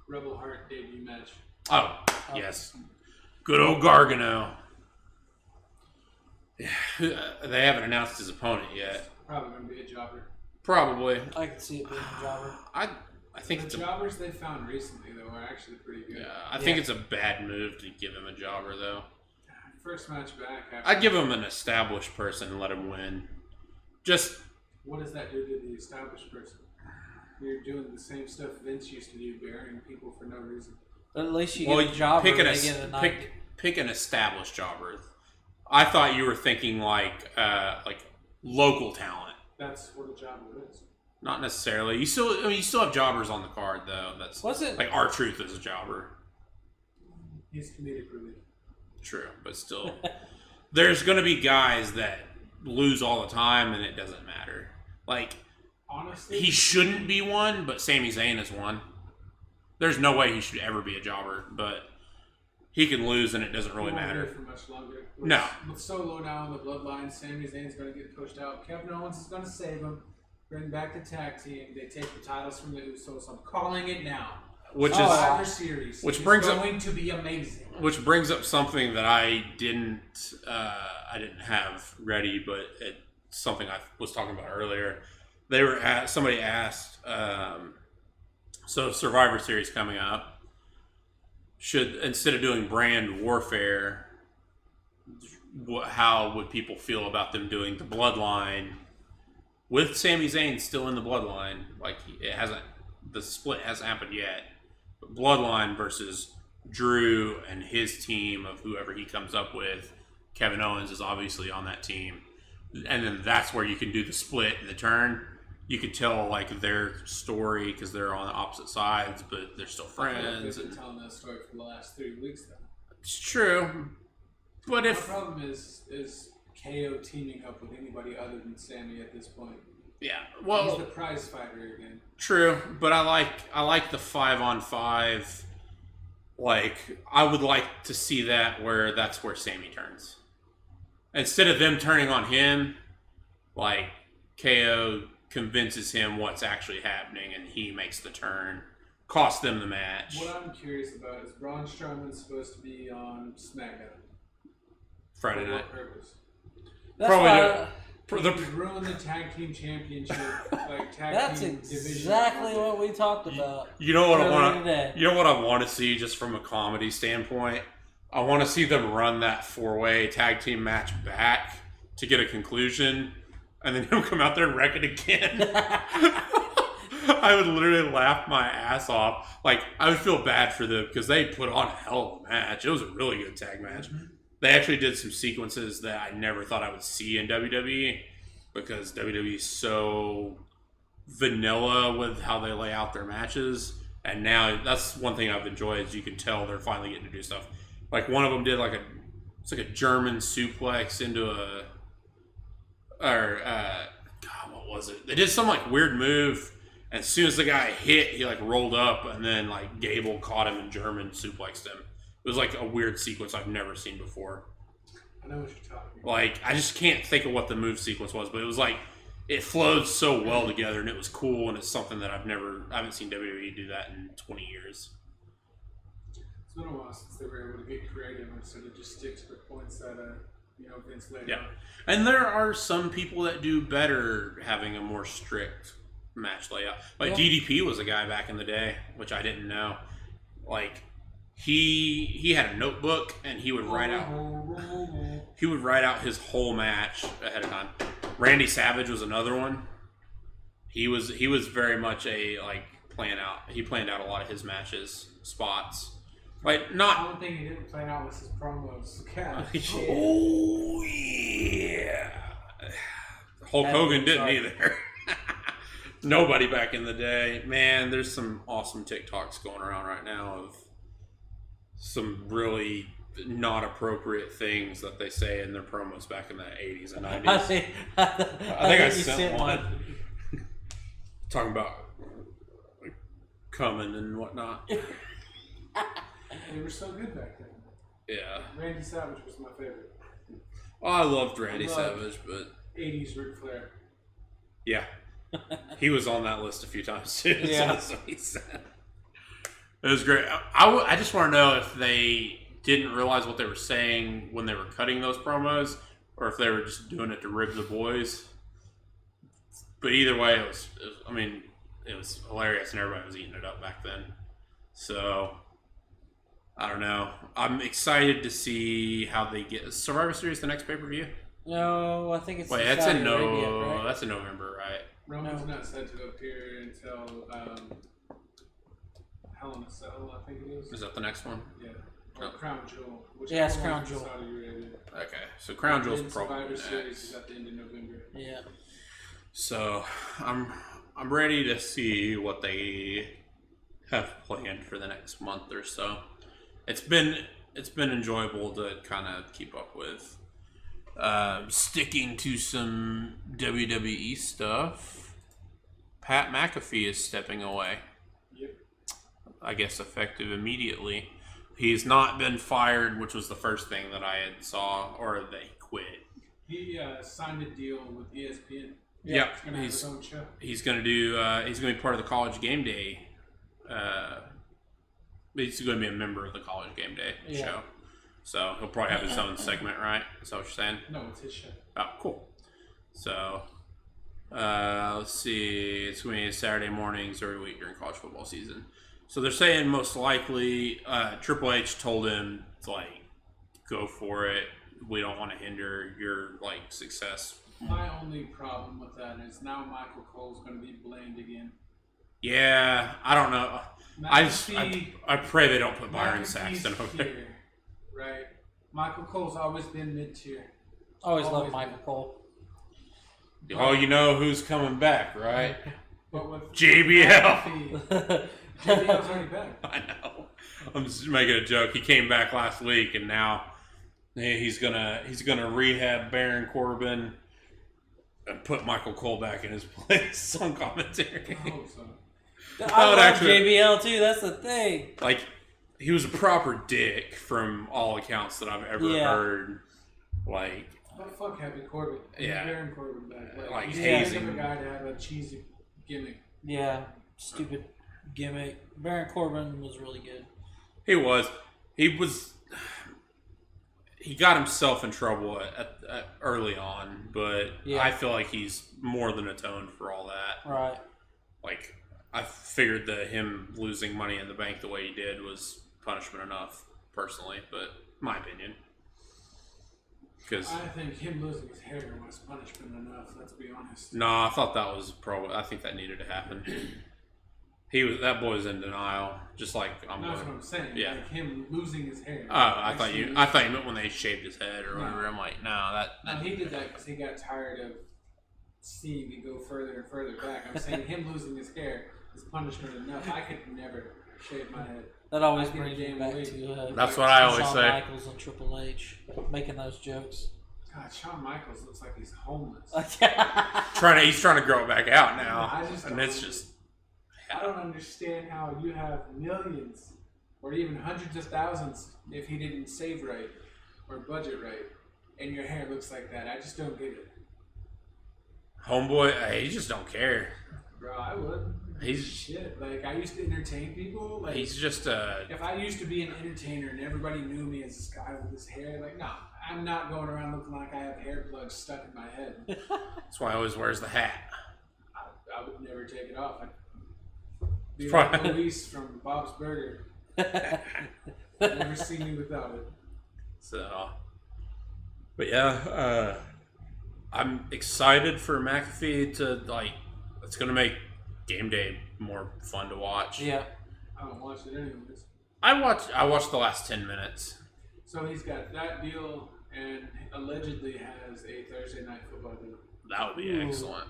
Rebel Heart debut match. Oh, yes. Good old Gargano. They haven't announced his opponent yet. Probably going to be a jobber. Probably. I can see it being a jobber. I think The it's jobbers they found recently, though, are actually pretty good. Yeah, I think it's a bad move to give him a jobber, though. First match back. I'd give him an established person and let him win. Just... What does that do to the established person? You're doing the same stuff Vince used to do, burying people for no reason. But at least you get a jobber. Pick an established jobber. I thought you were thinking like local talent. That's what a jobber is. Not necessarily. You still have jobbers on the card though. That's like R-Truth is a jobber. He's comedic relief. True, but still, there's going to be guys that lose all the time, and it doesn't matter. Like, honestly, he shouldn't be one, but Sami Zayn is one. There's no way he should ever be a jobber, but he can lose, and it doesn't really matter. For much longer. No. With Solo now in the bloodline, Sami Zayn's going to get pushed out. Kevin Owens is going to save him. Bring back the tag team. They take the titles from the Usos. I'm calling it now. Survivor Series. Which brings up going to be amazing. Which brings up something that I didn't have ready, but it's something I was talking about earlier. Somebody asked, so Survivor Series coming up, should, instead of doing brand warfare, how would people feel about them doing the Bloodline with Sami Zayn still in the Bloodline? Like, the split hasn't happened yet. But Bloodline versus Drew and his team of whoever he comes up with. Kevin Owens is obviously on that team. And then that's where you can do the split and the turn. You could tell like their story because they're on the opposite sides, but they're still friends. They've been telling that story for the last 3 weeks now. It's true. But the problem is KO teaming up with anybody other than Sami at this point. Yeah, well, he's the prize fighter again. True, but I like the 5-on-5. Like, I would like to see that that's where Sami turns. Instead of them turning on him, like KO convinces him what's actually happening and he makes the turn, costs them the match. What I'm curious about is Braun Strowman's supposed to be on SmackDown Friday night. For what purpose? That's ruin the tag team championship, That's team division. Exactly what we talked about. You know what I want? You know what I want to see, just from a comedy standpoint. I want to see them run that 4-way tag team match back to get a conclusion, and then him come out there and wreck it again. I would literally laugh my ass off. Like, I would feel bad for them because they put on a hell of a match. It was a really good tag match. Mm-hmm. They actually did some sequences that I never thought I would see in WWE because WWE is so vanilla with how they lay out their matches. And now that's one thing I've enjoyed is you can tell they're finally getting to do stuff. Like one of them did it's like a German suplex into God, what was it? They did some like weird move. And as soon as the guy hit, he like rolled up and then like Gable caught him and German suplexed him. It was like a weird sequence I've never seen before. I know what you're talking about. Like, I just can't think of what the move sequence was, but it was like, it flowed so well together and it was cool and it's something that I haven't seen WWE do that in 20 years. It's been a while since they were able to get creative instead of just stick to the points that, Vince laid out. And there are some people that do better having a more strict match layout. Like, DDP was a guy back in the day, which I didn't know. Like, he had a notebook and he would write out his whole match ahead of time. Randy Savage was another one. He was very much a he planned out a lot of his matches, spots. Like not the only thing he didn't plan out was his promos. Oh yeah. Hulk Hogan didn't either. Nobody back in the day. Man, there's some awesome TikToks going around right now of some really not appropriate things that they say in their promos back in the 80s and 90s. I think I sent one. Talking about like, coming and whatnot. They were so good back then. Yeah. Randy Savage was my favorite. Oh, I loved Randy Savage, but 80s Ric Flair. yeah, he was on that list a few times too. Yeah. That's what he said. It was great. I just want to know if they didn't realize what they were saying when they were cutting those promos, or if they were just doing it to rib the boys. But either way, it was hilarious, and everybody was eating it up back then. So I don't know. I'm excited to see how they get Survivor Series the next pay-per-view. No, I think it's That's in Arabia, right? That's in November, right? Roman's not set to appear until Hell in a Cell, I think it is. Is that the next one? Yeah. Or Crown Jewel. Yeah, it's Crown Jewel. Saudi Arabia. Okay, so Crown Jewel's And probably Survivor Series next. is at the end of November. Yeah. So I'm ready to see what they have planned for the next month or so. It's been enjoyable to kind of keep up with. Sticking to some WWE stuff. Pat McAfee is stepping away. Yep. I guess effective immediately. He's not been fired, which was the first thing that I had saw, or they quit. He signed a deal with ESPN. Yeah, He's gonna have his own show. He's gonna do. He's gonna be part of the College Game Day. He's gonna be a member of the College Game Day show. So he'll probably have his own segment, right? Is that what you're saying? No, it's his show. Oh, cool. So, let's see. It's going to be Saturday mornings every week during college football season. So they're saying most likely Triple H told him, like, go for it. We don't want to hinder your, like, success. My only problem with that is now Michael Cole's going to be blamed again. Yeah, I don't know. I pray they don't put Byron McAfee's Saxton over there. here, right? Michael Cole's always been mid-tier. Always loved Michael Cole. Oh, you know who's coming back, right? But with JBL. McAfee, JBL's already back. I know. I'm just making a joke. He came back last week, and now he's gonna rehab Baron Corbin and put Michael Cole back in his place on commentary. I hope so. I love JBL too. That's the thing. Like, he was a proper dick from all accounts that I've ever heard. Like, but fuck Happy Corbin. Yeah. Baron Corbin back. Like hazing. A guy to have a cheesy gimmick. Yeah, stupid gimmick. Baron Corbin was really good. He was. He got himself in trouble at early on, but I feel like he's more than atoned for all that. Right. Like, I figured that him losing Money in the Bank the way he did was punishment enough, personally, but my opinion. Because I think him losing his hair was punishment enough. Let's be honest. no, I thought that was I think that needed to happen. That boy was in denial, just like I'm. That's what I'm saying. Yeah. Like him losing his hair. Oh, I thought you meant when they shaved his head or whatever. I'm like, no, that. No, he did that because he got tired of seeing it go further and further back. I'm saying him losing his hair is punishment enough. I could never shave my head. That always brings me back to that's what I always Shawn say. Michaels and Triple H making those jokes. God, Shawn Michaels looks like he's homeless. He's trying to grow it back out now, I don't understand how you have millions or even hundreds of thousands if he didn't save right or budget right, and your hair looks like that. I just don't get it. Homeboy, he just don't care. Bro, I would. He's shit. Like, I used to entertain people. Like, he's just if I used to be an entertainer and everybody knew me as this guy with his hair, like, no, I'm not going around looking like I have hair plugs stuck in my head. That's why he always wears the hat. I would never take it off. I'd be like Luis from Bob's Burger. Never see me without it. So, but yeah, I'm excited for McAfee to, like, it's going to make game day more fun to watch. Yeah. I don't watch it anyways. I watched the last 10 minutes. So he's got that deal and allegedly has a Thursday night football deal. That would be excellent.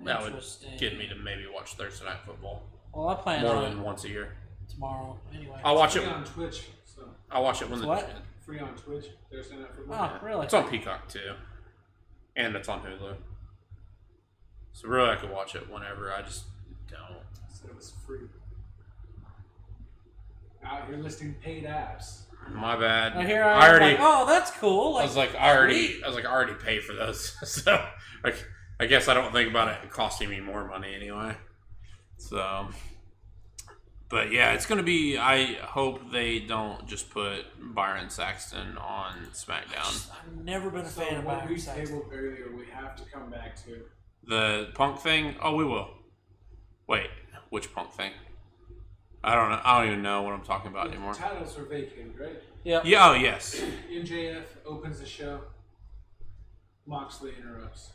That would Interesting. get me to maybe watch Thursday night football Well, I plan more on than once a year. tomorrow. Anyway. I'll watch it. on Twitch. So So I watch it when What? free on Twitch. Thursday Night Football. Oh, really? It's on Peacock too, and it's on Hulu. So really, I could watch it whenever. I just don't. So it was free. Out here listing paid apps. My bad. Now here I I'm already. like, oh, that's cool. I was like, I already pay for those. So I guess I don't think about it costing me more money anyway. So, but yeah, it's gonna be. I hope they don't just put Byron Saxton on SmackDown. I've never been a So fan of what Byron we Saxton. tabled earlier, we have to come back to. The Punk thing? Oh, we will. Wait, which Punk thing? I don't know. I don't even know what I'm talking about anymore. Titles are vacated, right? Yeah. Yeah. Oh, yes. MJF opens the show. Moxley interrupts.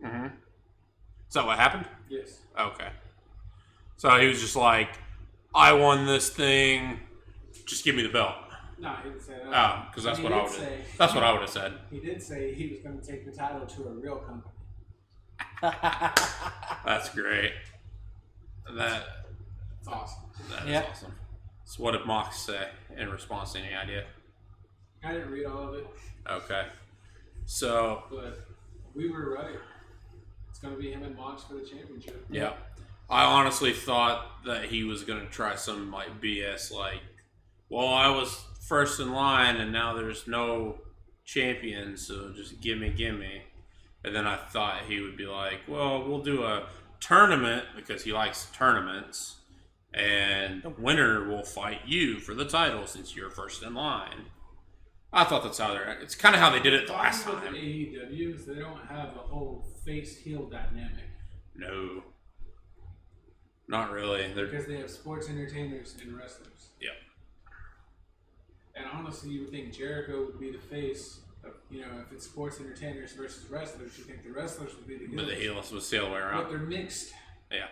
Mm-hmm. Is that what happened? Yes. Okay. So he was just like, "I won this thing. Just give me the belt." No, he didn't say that. Oh, because that's He what I did would. say- That's what I would have said. He did say he was going to take the title to a real company. That's great. That It's awesome. is Yeah. awesome. So what did Mox say in response to any idea? I didn't read all of it, Okay. So but we were right. It's going to be him and Mox for the championship. yeah, I honestly thought that he was gonna try some like BS, like, well, I was first in line and now there's no champion, so just gimme. And then I thought he would be like, well, we'll do a tournament because he likes tournaments, and the winner will fight you for the title since you're first in line. I thought that's how they're. It's kind of how they did it the last problem time. with AEW is they don't have a whole face-heel dynamic No, not really. They're because they have sports entertainers and wrestlers. yeah. And honestly, you would think Jericho would be the face. If it's sports entertainers versus wrestlers, you think the wrestlers would be the heels. But the heels was the other way But around. they're mixed. Yeah.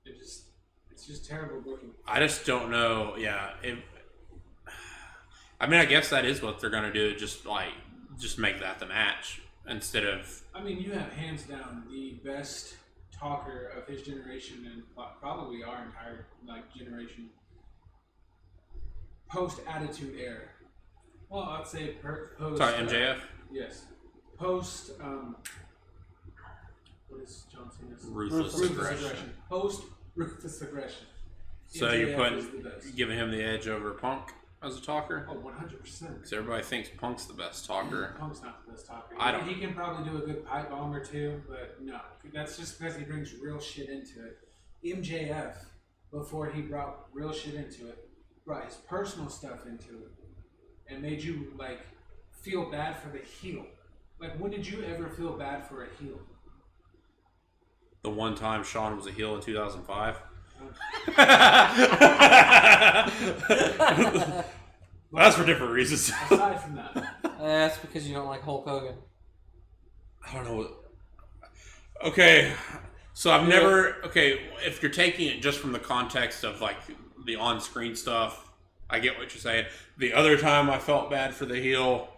It's just terrible booking. I just don't know. Yeah. I mean, I guess that is what they're gonna do. Just make that the match instead of. I mean, you have hands down the best talker of his generation and probably our entire generation. Post Attitude Era. Well, I'd say post. Sorry, MJF. Yes. Post. What is John Cena's? Ruthless aggression. Post Ruthless Aggression. So MJF you're is the best. giving him the edge over Punk as a talker? Oh, 100%. Because everybody thinks Punk's the best talker. Punk's not the best talker. I don't- He can probably do a good pipe bomb or two, but no. That's just because he brings real shit into it. MJF, before he brought real shit into it, brought his personal stuff into it and made you feel bad for the heel. When did you ever feel bad for a heel? The one time Sean was a heel in 2005. That's for different reasons. Aside from that, That's because you don't like Hulk Hogan. I don't know. Okay, so I've never. Okay, if you're taking it just from the context of the on-screen stuff, I get what you're saying. The other time I felt bad for the heel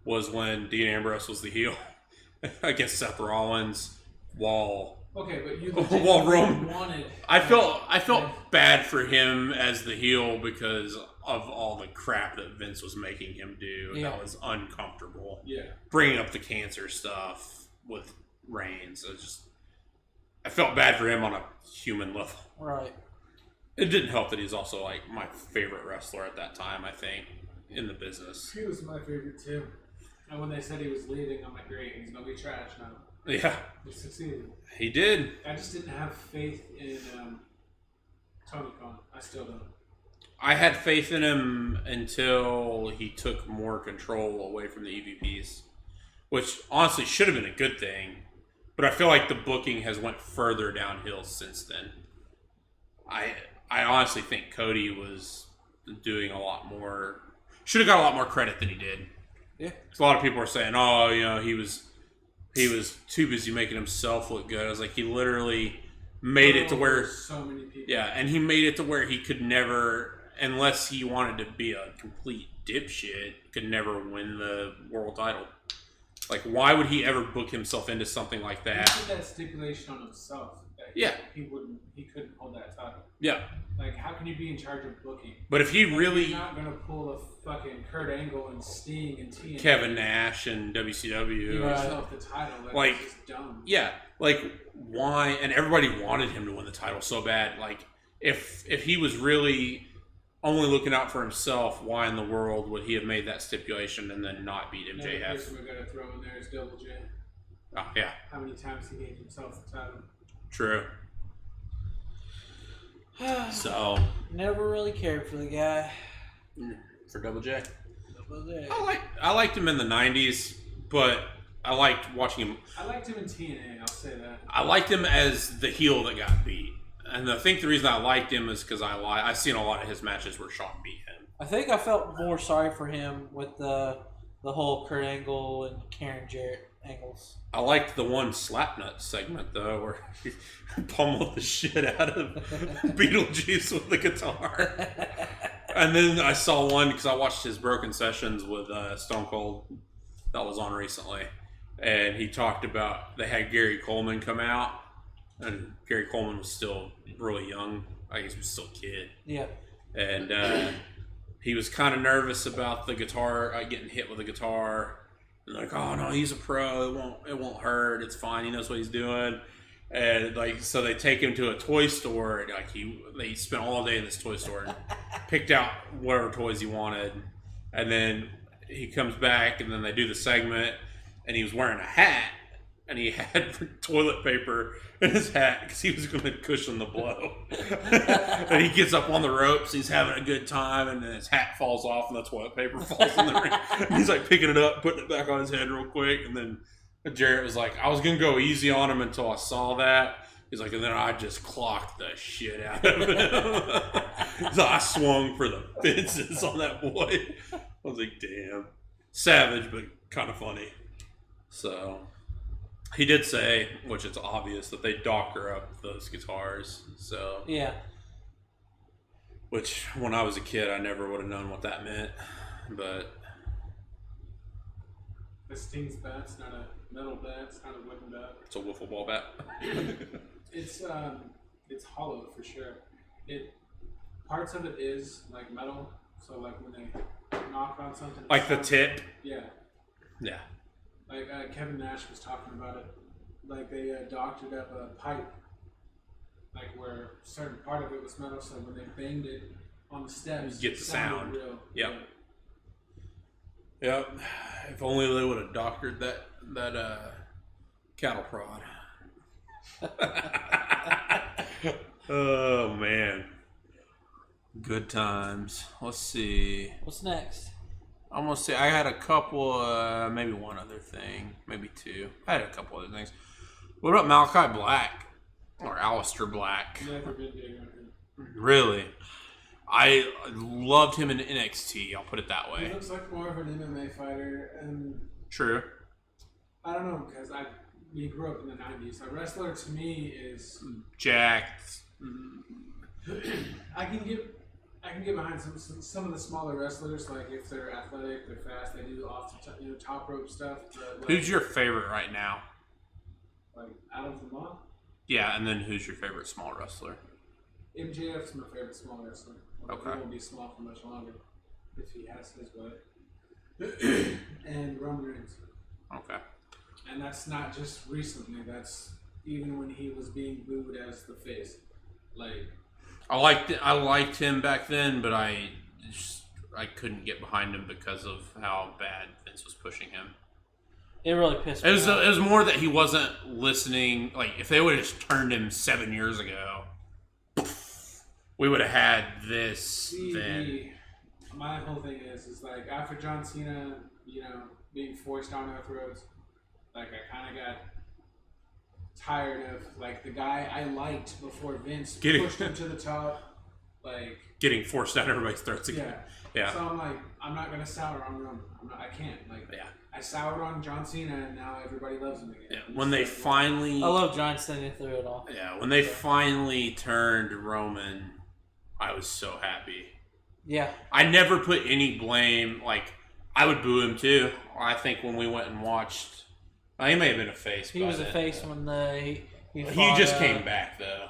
was when Dean Ambrose was the heel against Seth Rollins. okay, but you Well, Rome- wanted. I felt bad for him as the heel because of all the crap that Vince was making him do. Yeah. That was uncomfortable. Yeah. Bringing up the cancer stuff with Reigns. I felt bad for him on a human level. Right. It didn't help that he's also my favorite wrestler at that time, I think, in the business. He was my favorite too. And when they said he was leaving, I'm like, great, he's gonna be trash now. Yeah, He succeeded. he did. I just didn't have faith in Tony Khan. I still don't. I had faith in him until he took more control away from the EVPs, which honestly should have been a good thing. But I feel like the booking has went further downhill since then. I honestly think Cody was doing a lot more. Should have got a lot more credit than he did. Yeah. 'Cause a lot of people are saying, "Oh, he was too busy making himself look good." I was like, he literally made it to where. So many people. Yeah, and he made it to where he could never, unless he wanted to be a complete dipshit, could never win the world title. Why would he ever book himself into something like He that? put that stipulation on himself. That Yeah. He couldn't hold that title. Yeah. How can you be in charge of booking? But if he Like, really you're not gonna pull a fucking Kurt Angle and Sting and TNA. Kevin Nash and WCW, Give Right. yourself the title. Like, It's just dumb. yeah, like why? And everybody wanted him to win the title so bad. Like if he was really only looking out for himself, why in the world would he have made that stipulation and then not beat Another MJF? person we gotta throw in there is Double J. Oh yeah, How many times he gave himself the title? true. So Never really cared for the guy. for Double J, That was it. I liked him in the '90s, but I liked watching him. I liked him in TNA. I'll say that. I liked him as the heel that got beat, and I think the reason I liked him is because I've seen a lot of his matches where Shawn beat him. I think I felt more sorry for him with the whole Kurt Angle and Karen Jarrett angles. I liked the one Slapnut segment though, where he pummeled the shit out of Beetlejuice with the guitar. And then I saw one because I watched his Broken Sessions with Stone Cold that was on recently, and he talked about they had Gary Coleman come out, and Gary Coleman was still really young. I guess he was still a kid, Yeah. and he was kind of nervous about the guitar getting hit with a guitar. And like, oh no, he's a pro. It won't hurt. It's fine. He knows what he's doing. And like, so they take him to a toy store. And like they spent all day in this toy store and picked out whatever toys he wanted. And then he comes back, and then they do the segment, and he was wearing a hat, and he had toilet paper in his hat because he was going to cushion the blow. And he gets up on the ropes, he's having a good time, and then his hat falls off, and the toilet paper falls in the ring. And he's like picking it up, putting it back on his head real quick, and then Jarrett was like, I was going to go easy on him until I saw that. He's like, and then I just clocked the shit out of him. So I swung for the fences on that boy. I was like, damn. Savage, but kind of funny. So he did say, which it's obvious, that they docker up those guitars. So Yeah. which when I was a kid, I never would have known what that meant. But The Sting's bat's not a metal bat. It's not a wooden bat. it's a wiffle ball bat. It's hollow for sure. Parts of it is like metal. So like when they knock on something, Like the sounds- tip. Yeah. Yeah. Like Kevin Nash was talking about it. Like they doctored up a pipe, like where a certain part of it was metal. So when they banged it on the steps, You get it the sounded sound. Real. Yep. Yep. If only they would have doctored that cattle prod. Oh man. Good times. Let's see. What's next? I'm gonna say I had a couple, maybe one other thing, maybe two. I had a couple other things. What about Malachi Black or Aleister Black? Never been big on him. Really, I loved him in NXT. I'll put it that He way. looks like more of an MMA fighter, and True. I don't know because we grew up in the '90s. A wrestler to me is Jacked. I can get behind some of the smaller wrestlers, like if they're athletic, they're fast, they do top rope stuff. But like, Who's your favorite right now? like out of them all? Yeah, and then who's your favorite small wrestler? MJF's my favorite small wrestler. Like, Okay. He won't be small for much longer if he has his way. And Roman Reigns. Okay. And that's not just recently. That's even when he was being booed as the face. Like I liked him back then, but I couldn't get behind him because of how bad Vince was pushing him. It really pissed me It off. was more that he wasn't listening. Like if they would have just turned him 7 years ago, we would have had this then. My whole thing is like after John Cena, being forced down our throats, like I kind of got tired of like the guy I liked before Vince pushed him to the top, like Getting forced down everybody's throats again. Yeah. So I'm like, I'm not gonna sour on Roman. I can't. Like, Yeah. I soured on John Cena, and now everybody loves him again. Yeah. When they finally, I love John standing through it all. yeah, when they finally turned Roman, I was so happy. Yeah. I never put any blame. Like I would boo him too. I think when we went and watched, he may have been a face. He by was a then. face when he He fought, just came back though.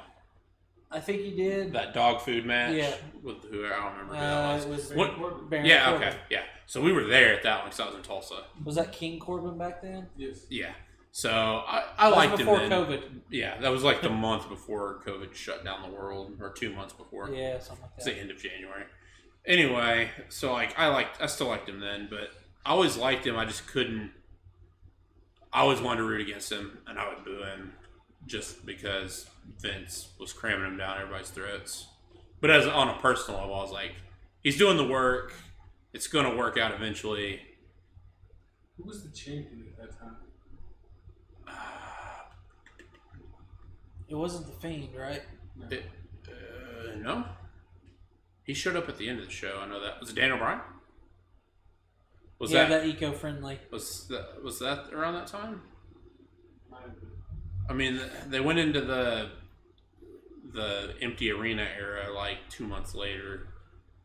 I think he did. That dog food match. Yeah. With who I don't remember who that was. It was What? Baron Yeah. Corbin. Okay. Yeah. So we were there at that one because I was in Tulsa. Was that King Corbin back then? Yes. Yeah. So I That was liked him before then. COVID. Yeah, that was like the month before COVID shut down the world, or 2 months before. Yeah, something like It's that. the end of January. Anyway, so like I still liked him then, but I always liked him. I just couldn't. I always wanted to root against him, and I would boo him just because Vince was cramming him down everybody's throats. But as on a personal level, I was like, he's doing the work. It's going to work out eventually. Who was the champion at that time? It wasn't the Fiend, right? No. He showed up at the end of the show. I know that. Was it Daniel Bryan? Was that eco-friendly. was that around that time? Might have been. I mean, they went into the empty arena era like 2 months later.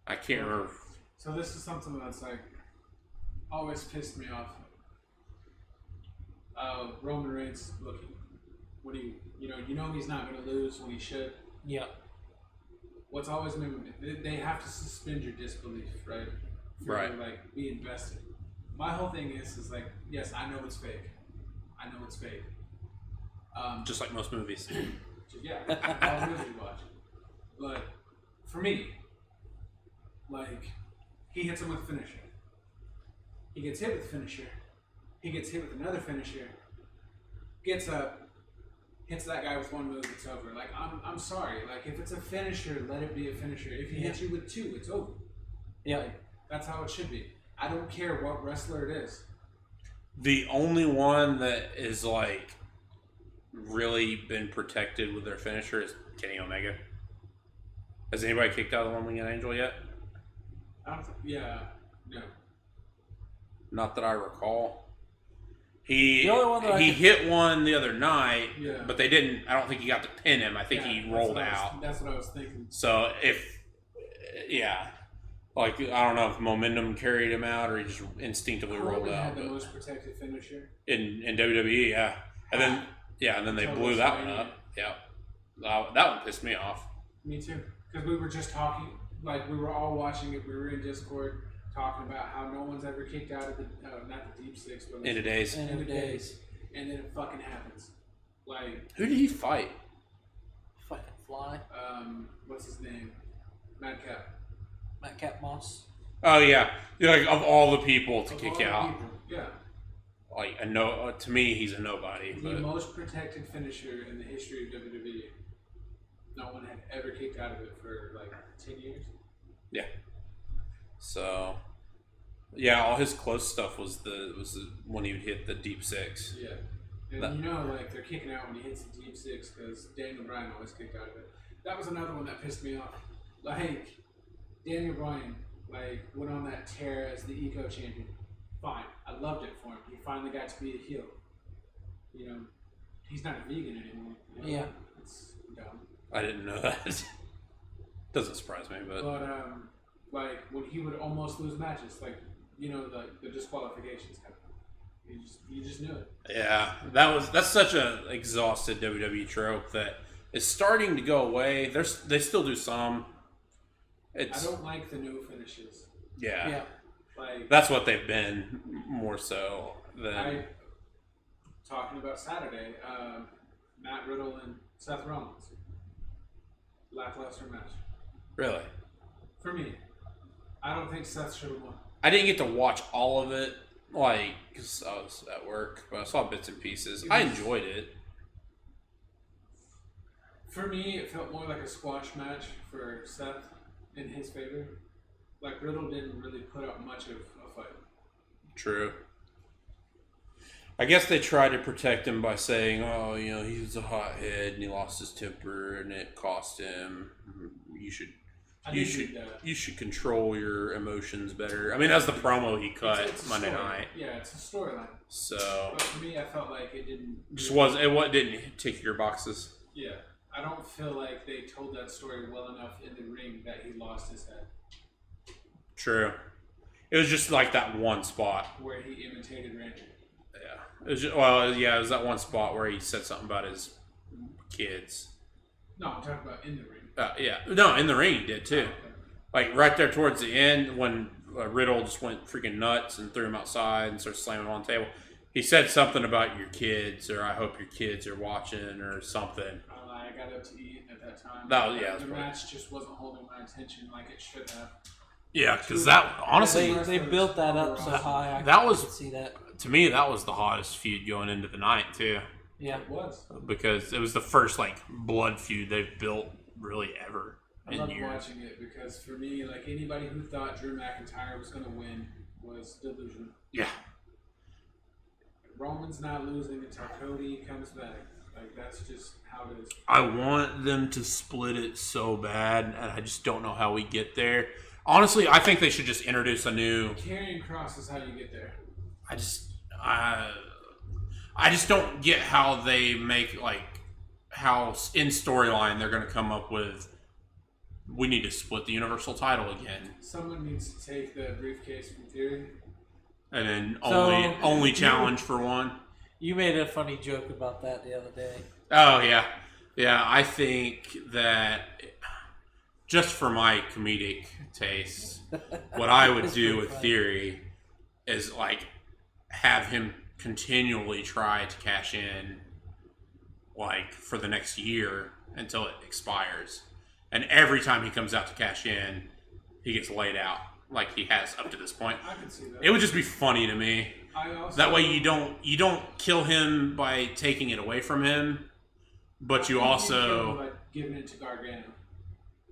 I can't remember. So this is something that's like always pissed me off. Roman Reigns looking when he, you know he's not going to lose when he should. Yeah. What's always made me, they have to suspend your disbelief, right? For you to, like, be invested. My whole thing is like, yes, I know it's fake. I know it's fake. Just like most movies. Yeah, all movies we watch. But for me, like, he hits him with a finisher. He gets hit with a finisher. He gets hit with another finisher. Gets up, hits that guy with one move, it's over. Like, I'm sorry. Like, if it's a finisher, let it be a finisher. If he hits you with two, it's over. Yeah. Like, that's how it should be. I don't care what wrestler it is. The only one that is like really been protected with their finisher is Kenny Omega. Has anybody kicked out of the One Winged Angel yet? I don't think, yeah, no. Not that I recall. He The only one that he hit one the other night, Yeah. but they didn't. I don't think he got to pin him. I think Yeah, he that's rolled what I was- out. That's what I was thinking. So like I don't know if momentum carried him out or he just instinctively rolled Corbin out. had the But most protected finisher. in WWE, yeah, and then they Until blew that one WrestleMania. up. Yeah, that one pissed me off. Me too. Because we were just talking, like we were all watching it. We were in Discord talking about how no one's ever kicked out of the, not the deep six, but End of days. End of days. And then it fucking happens. Like, Who did he fight? Fucking fly. what's his name? Madcap. Matt Moss. Oh yeah, like of all the people to Of kick all the out, people, yeah. like to me he's a nobody. The But most protected finisher in the history of WWE. No one had ever kicked out of it for like 10 years. yeah, so yeah, all his close stuff was the when he would hit the deep six. Yeah. And like they're kicking out when he hits the deep six because Daniel Bryan always kicked out of it. That was another one that pissed me off. Like, Daniel Bryan, like, went on that tear as the Eco champion. Fine. I loved it for him. He finally got to be a heel. He's not a vegan anymore. Yeah. It's dumb. I didn't know that. Doesn't surprise me, but Like, when he would almost lose matches, like, the disqualifications happen. You just knew it. yeah, that's such a exhausted WWE trope that is starting to go away. They still do some. I don't like the no finishes. Yeah. Like, That's what they've been more so than. Talking about Saturday, Matt Riddle and Seth Rollins. Lackluster match. Really? For me. I don't think Seth should have won. I didn't get to watch all of it, like, because I was at work, but I saw bits and pieces. I enjoyed it. For me, it felt more like a squash match for Seth in his favor. Like, Riddle didn't really put up much of a fight. True. I guess they tried to protect him by saying, oh, he was a hothead and he lost his temper and it cost him. You should control your emotions better. I mean, that's the promo he cut It's a Monday story. night. Yeah, it's a storyline. So But for me, I felt like it didn't... didn't tick your boxes. Yeah. I don't feel like they told that story well enough in the ring that he lost his head. True. It was just like that one spot. Where he imitated Randy. Yeah. It was that one spot where he said something about his kids. No, I'm talking about in the ring. Yeah, no, in the ring he did too. Okay. Like right there towards the end when Riddle just went freaking nuts and threw him outside and started slamming him on the table. He said something about your kids, or I hope your kids are watching, or something. I got up to eat at that time. The match just wasn't holding my attention like it should have. Yeah, because that honestly, they built that up so high. That was could see that. To me, that was the hottest feud going into the night too. Yeah, It was. Because it was the first like blood feud they've built really ever I in loved years. watching it because for me, like anybody who thought Drew McIntyre was going to win was delusional. Yeah. Roman's not losing until Cody comes back. Like that's just how it is. I want them to split it so bad, and I just don't know how we get there. Honestly, I think they should just introduce a new. Karrion Kross is how you get there. I just don't get how they make how in storyline they're going to come up with. We need to split the Universal title again, Someone needs to take the briefcase from Theory. and then So- only challenge for one. you made a funny joke about that the other day. Oh yeah, yeah. I think that just for my comedic tastes, what I would It's do pretty with funny. Theory is have him continually try to cash in for the next year until it expires, and every time he comes out to cash in, he gets laid out like he has up to this point. I can see that. It would just be funny to me. I also, That way you don't kill him by taking it away from him, but you also like giving it to Gargano.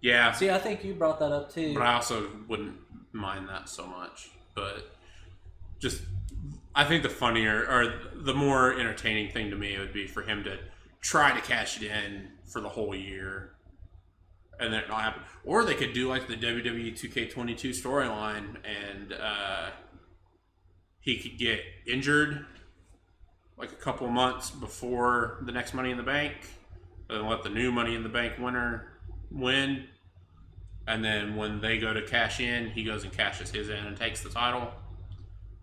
yeah. See, I think you brought that up too. But I also wouldn't mind that so much. But just I think the funnier or the more entertaining thing to me would be for him to try to cash it in for the whole year. And then it not happen. Or they could do like the WWE 2K22 storyline and he could get injured like a couple of months before the next Money in the Bank, and let the new Money in the Bank winner win. And then when they go to cash in, he goes and cashes his in and takes the title.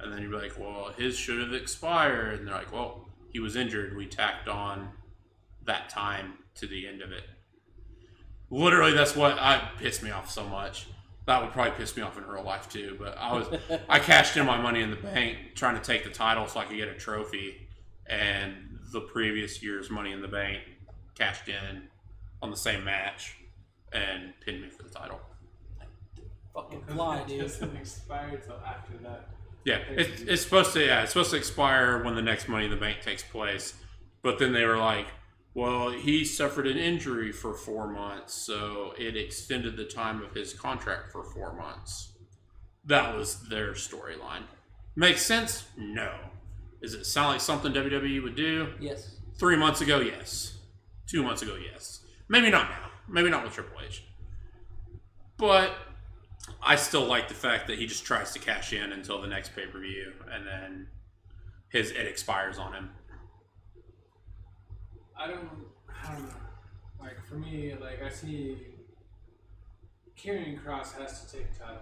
And then you'd be like, well, his should have expired. And they're like, well, he was injured. We tacked on that time to the end of it. Literally, that's what pissed me off so much. That would probably piss me off in real life too. But I cashed in my Money in the Bank trying to take the title so I could get a trophy. And the previous year's Money in the Bank cashed in on the same match and pinned me for the title. Fucking fly, It dude. doesn't expire till after that. Yeah, it's supposed to expire when the next Money in the Bank takes place. But then they were like, well, he suffered an injury for 4 months, so it extended the time of his contract for 4 months. That was their storyline. Makes sense? No. Does it sound like something WWE would do? Yes. 3 months ago, yes. 2 months ago, yes. Maybe not now. Maybe not with Triple H. But I still like the fact that he just tries to cash in until the next pay-per-view, and then it expires on him. I don't know. Like for me, like I see Karrion Kross has to take a title.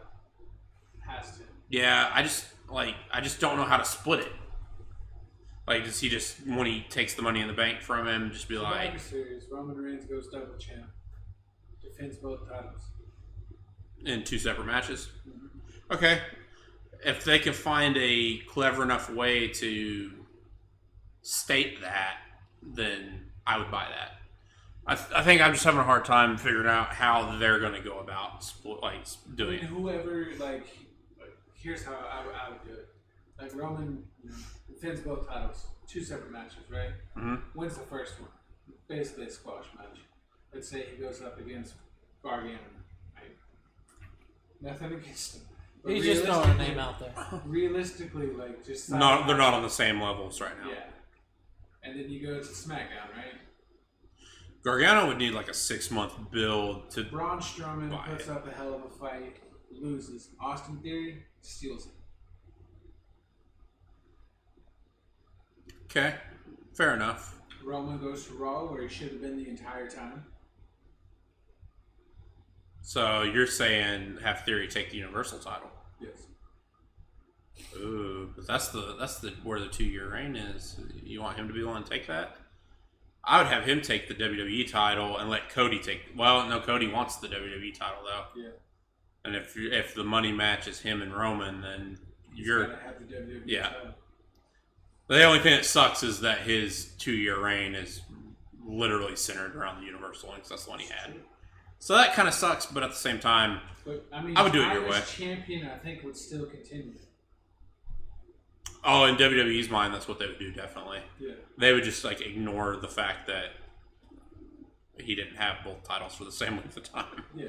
Has to. Yeah, I just don't know how to split it. Like, does he just, when he takes the Money in the Bank from him, just be Survivor like, Series, Roman Reigns goes double champ. Defends both titles. in 2 separate matches? Okay. If they can find a clever enough way to state that, then I would buy that. I think I'm just having a hard time figuring out how they're going to go about doing it. Whoever, here's how I would do it. Like Roman defends both titles, 2 separate matches, right? Mm-hmm. Wins the first one, basically a squash match. Let's say he goes up against Gargano, right? Nothing against him. But He's just throwing a name out there. Realistically, just They're not on the same levels right now. Yeah. And then you go to SmackDown, right? Gargano would need like a 6-month build to. Braun Strowman Buy puts it. up a hell of a fight, loses. Austin Theory steals it. Okay, fair enough. Roman goes to Raw, where he should have been the entire time. So you're saying have Theory take the Universal title? Yes. Ooh, but that's the where the 2-year reign is. You want him to be the one to take that? I would have him take the WWE title and let Cody take. Well, no, Cody wants the WWE title though. Yeah. And if the money matches him and Roman, then He's you're gotta have the WWE yeah. title. The only thing that sucks is that his 2-year reign is literally centered around the Universal because that's the one he had. So that kind of sucks, but at the same time, But I mean, I would do it if I your was way. champion, I think would still continue. oh, in WWE's mind, that's what they would do. Definitely, Yeah. they would just like ignore the fact that he didn't have both titles for the same length of time. Yeah.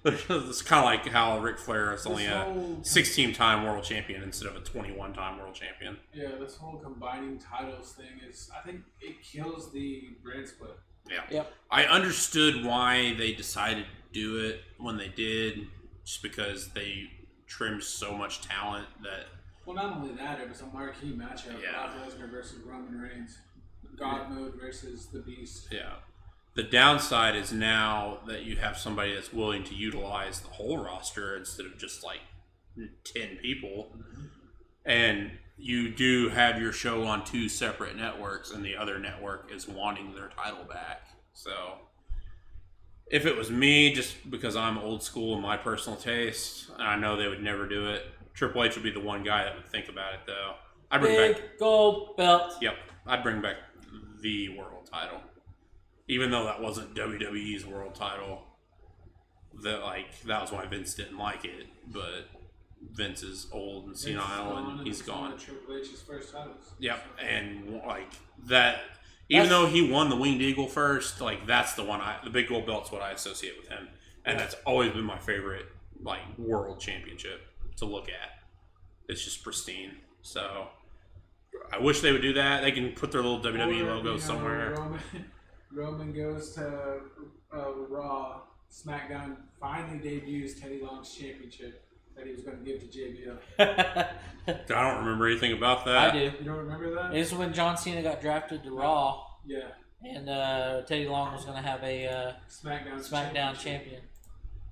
It's kind of like how Ric Flair is only This a whole- 16-time world champion instead of a 21-time world champion. Yeah, this whole combining titles thing is, I think it kills the brand split. Yeah. Yep. I understood why they decided to do it when they did, just because they trimmed so much talent that. Well, not only that, it was a marquee matchup. Yeah. Brock Lesnar versus Roman Reigns. God Mode versus The Beast. Yeah. The downside is now that you have somebody that's willing to utilize the whole roster instead of just like 10 people. Mm-hmm. And you do have your show on 2 separate networks, and the other network is wanting their title back. So, if it was me, just because I'm old school in my personal taste, and I know they would never do it, Triple H would be the one guy that would think about it, though. I'd bring Big back, gold belt. yep, I'd bring back the world title, even though that wasn't WWE's world title. That was why Vince didn't like it, but Vince is old and senile, and he's gone. Triple H's first titles. Yep, and like that, even though he won the Winged Eagle first, like that's the one the big gold belt's what I associate with him, and that's always been my favorite like world championship to look at. It's just pristine. So I wish they would do that. They can put their little WWE logo somewhere. Roman goes to Raw. SmackDown finally debuts Teddy Long's championship that he was going to give to JBL. I don't remember anything about that. I do. You don't remember that? It's when John Cena got drafted to Raw, Yeah. and Teddy Long was going to have a SmackDown champion.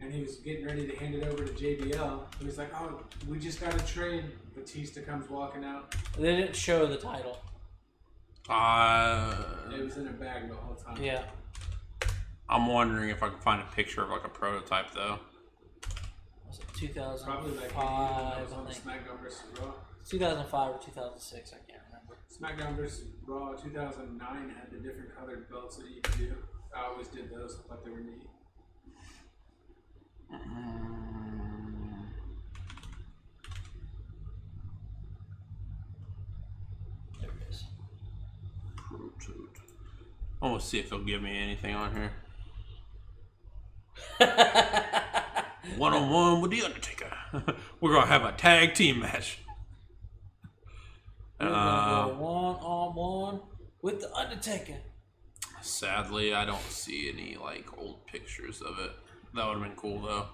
And he was getting ready to hand it over to JBL. He was like, "Oh, we just got to trade." Batista comes walking out. They didn't show the title. It was in a bag the whole time. Yeah. I'm wondering if I can find a picture of like a prototype though. Was it 2005? Probably like I was on think. SmackDown vs. Raw. 2005 or 2006, I can't remember. SmackDown vs. Raw 2009 had the different colored belts that you could do. I always did those. I thought they were neat. There it is. Prototype. I want to see if they'll give me anything on here. 1-on-1 with the Undertaker. We're gonna have a tag team match. We're gonna go 1-on-1 with the Undertaker. Sadly, I don't see any like old pictures of it. That would have been cool though.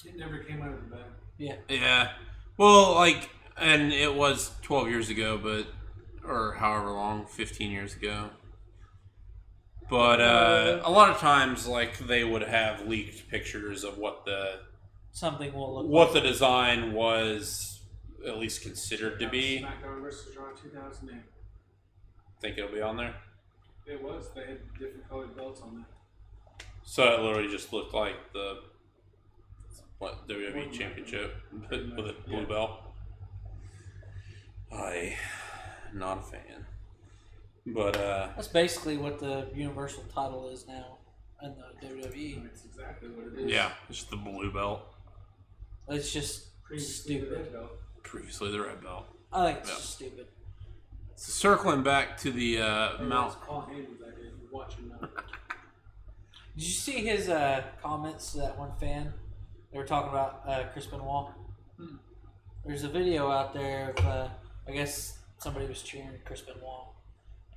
It never came out of the bag. Yeah. Yeah. Well, like, and it was 12 years ago, or however long, 15 years ago. But a lot of times, like, they would have leaked pictures of what Something will look what the design was at least considered to be. SmackDown vs. Raw 2008. Think it'll be on there. It was. They had different colored belts on there. So it literally just looked like the WWE Championship with a blue belt. Not a fan. But That's basically what the Universal title is now in the WWE. That's exactly what it is. yeah, it's just the blue belt. It's just Previously the stupid. red belt. Previously the red belt. I think it's Yeah. just stupid. Circling back to the Mount. Paul Heyman's idea. Watch him now. Did you see his comments to that one fan? They were talking about Chris Benoit. There's a video out there of, I guess somebody was cheering Chris Benoit.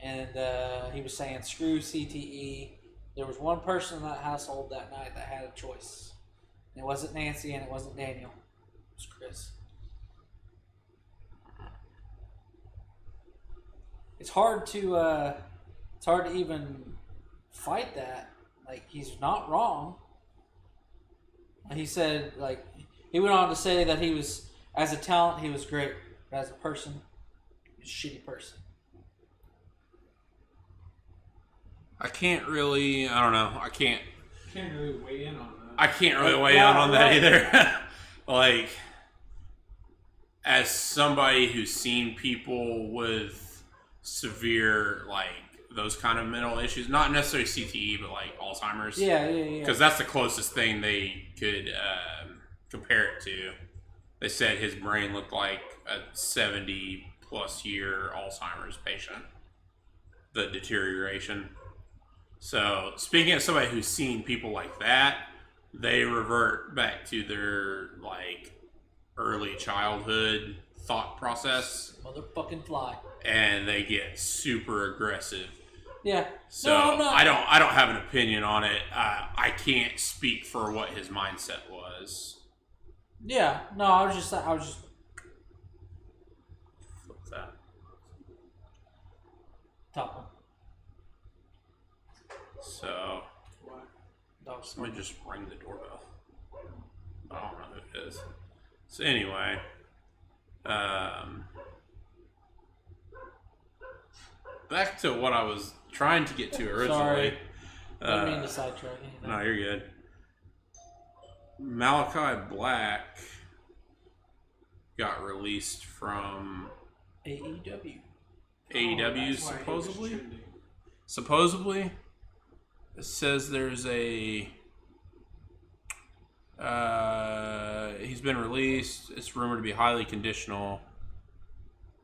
And he was saying, screw CTE. There was one person in that household that night that had a choice. And it wasn't Nancy and it wasn't Daniel. It was Chris. It's hard to even fight that. Like, he's not wrong. He said, like, he went on to say that he was, as a talent, he was great. But as a person, he was a shitty person. I can't really. I don't know. Can't really weigh in on that. I can't really weigh in on that either. Like, as somebody who's seen people with severe, like, those kind of mental issues, not necessarily CTE, but like Alzheimer's. Yeah. Because that's the closest thing they could compare it to. They said his brain looked like a 70-plus year Alzheimer's patient. The deterioration. So, speaking of somebody who's seen people like that, they revert back to their, like, early childhood thought process. Motherfucking fly. And they get super aggressive. Yeah. So No. I don't have an opinion on it. I can't speak for what his mindset was. Yeah. No, I was just. What's that? Top one. So What? somebody just ring the doorbell. I don't know who it is. So anyway, back to what I was trying to get to originally. Sorry. I didn't mean to sidetrack anything. No, you're good. Malachi Black got released from AEW. AEW, That's why he was supposedly. trending. Supposedly, it says there's a. He's been released. It's rumored to be highly conditional.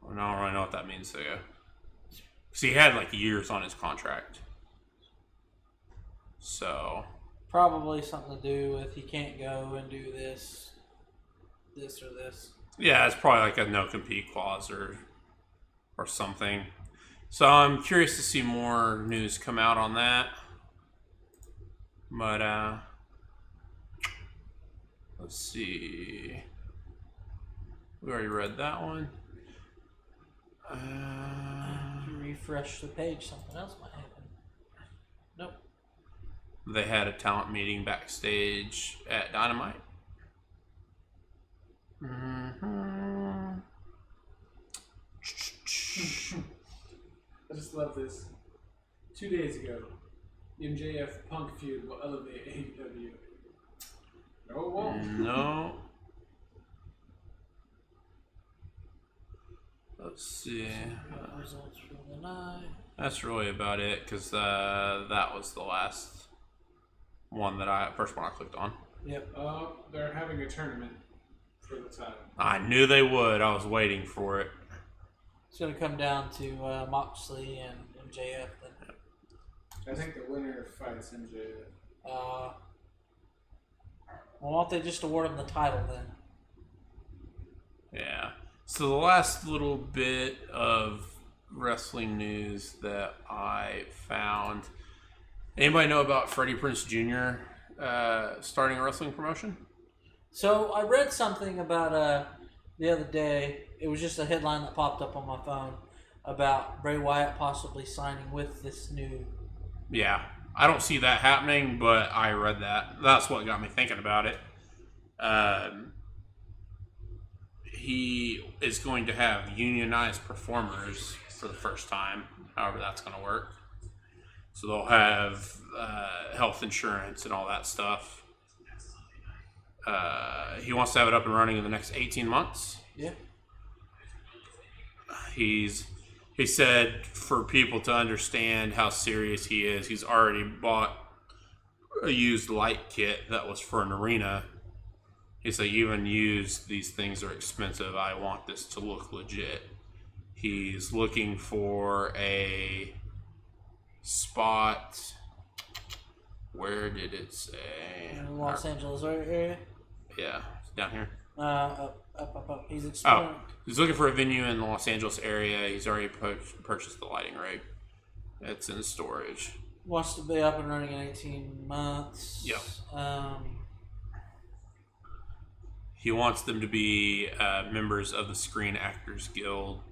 I don't really know what that means. So, because he had like years on his contract. So. Probably something to do with he can't go and do this or this. Yeah, it's probably like a no-compete clause or something. So I'm curious to see more news come out on that. But let's see. We already read that one. If you refresh the page, something else might happen. Nope. They had a talent meeting backstage at Dynamite. I just love this. 2 days ago, the MJF Punk feud will elevate AEW. No, it won't. No. Let's see. Results for the night. That's really about it, because that was the last one first one I clicked on. Yep. They're having a tournament for the title. I knew they would. I was waiting for it. It's going to come down to Moxley and MJF. Then. I think the winner fights MJF. Well, why don't they just award him the title then? Yeah. So the last little bit of wrestling news that I found. Anybody know about Freddie Prinze Jr. Starting a wrestling promotion? So I read something about the other day. It was just a headline that popped up on my phone about Bray Wyatt possibly signing with this new. Yeah. I don't see that happening, but I read that. That's what got me thinking about it. He is going to have unionized performers for the first time, however that's going to work. So they'll have health insurance and all that stuff. He wants to have it up and running in the next 18 months. Yeah. He said for people to understand how serious he is, he's already bought a used light kit that was for an arena. He said, even used, these things are expensive. I want this to look legit. He's looking for a spot. Where did it say? In Los Angeles area? Yeah, it's down here. Up. He's exploring. Oh, he's looking for a venue in the Los Angeles area. He's already purchased the lighting rig. It's in storage. Wants to be up and running in 18 months. Yep. He wants them to be members of the Screen Actors Guild.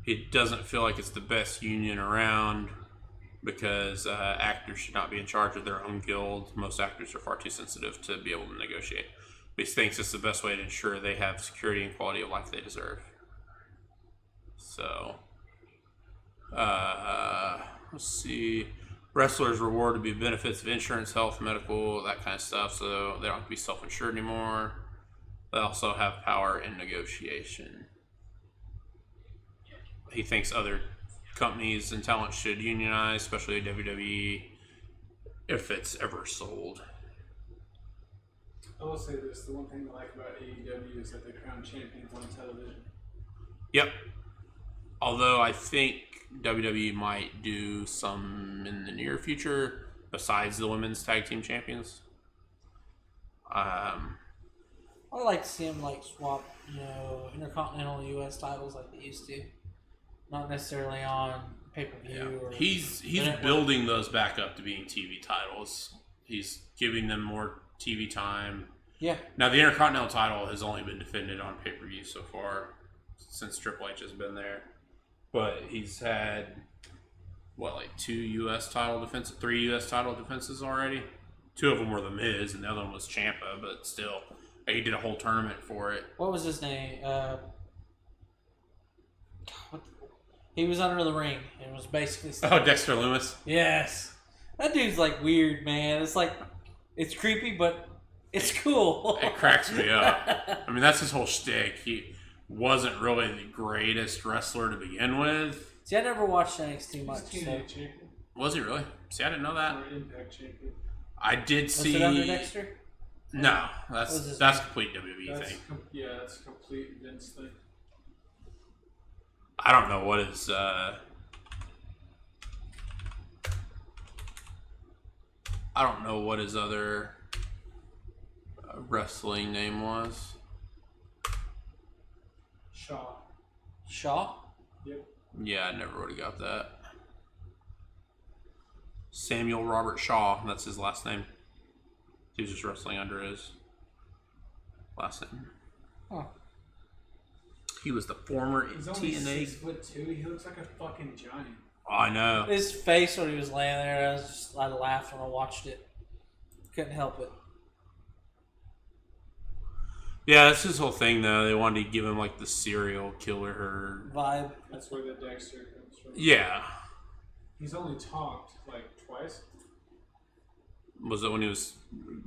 He doesn't feel like it's the best union around because actors should not be in charge of their own guild. Most actors are far too sensitive to be able to negotiate. But he thinks it's the best way to ensure they have security and quality of life they deserve. So, let's see. Wrestlers reward to be benefits of insurance, health, medical, that kind of stuff, so they don't have to be self-insured anymore. They also have power in negotiation. He thinks other companies and talent should unionize, especially WWE, if it's ever sold. I will say this: the one thing I like about AEW is that they crown champions on television. Yep. Although I think WWE might do some in the near future besides the women's tag team champions. I like to see them like swap, intercontinental U.S. titles like they used to, not necessarily on pay-per-view. Or He's building those back up to being TV titles. He's giving them more TV time. Yeah. Now the Intercontinental title has only been defended on pay-per-view so far since Triple H has been there, but he's had three U.S. title defenses already. Two of them were the Miz, and the other one was Ciampa, but still, he did a whole tournament for it. What was his name? He was under the ring and was basically. Dexter Lumis. Yes, that dude's like weird, man. It's like it's creepy, but it's cool. It cracks me up. I mean, that's his whole shtick. He wasn't really the greatest wrestler to begin with. See, I never watched NXT much. Was he really? See, I didn't know that. Or Impact champion. I did see. Was it under Dexter? No, that's a complete WWE thing. That's a complete Vince thing. I don't know what his. I don't know what his other wrestling name was. Shaw? Yep. Yeah, I never would have got that. Samuel Robert Shaw, that's his last name. He was just wrestling under his last name. Huh. He was the former He's only TNA. 6'2". He looks like a fucking giant. Oh, I know. His face when he was laying there, I laughed when I watched it. Couldn't help it. Yeah, that's his whole thing, though. They wanted to give him, like, the serial killer Vibe. That's where the Dexter comes from. Yeah. He's only talked, like, twice. Was it when he was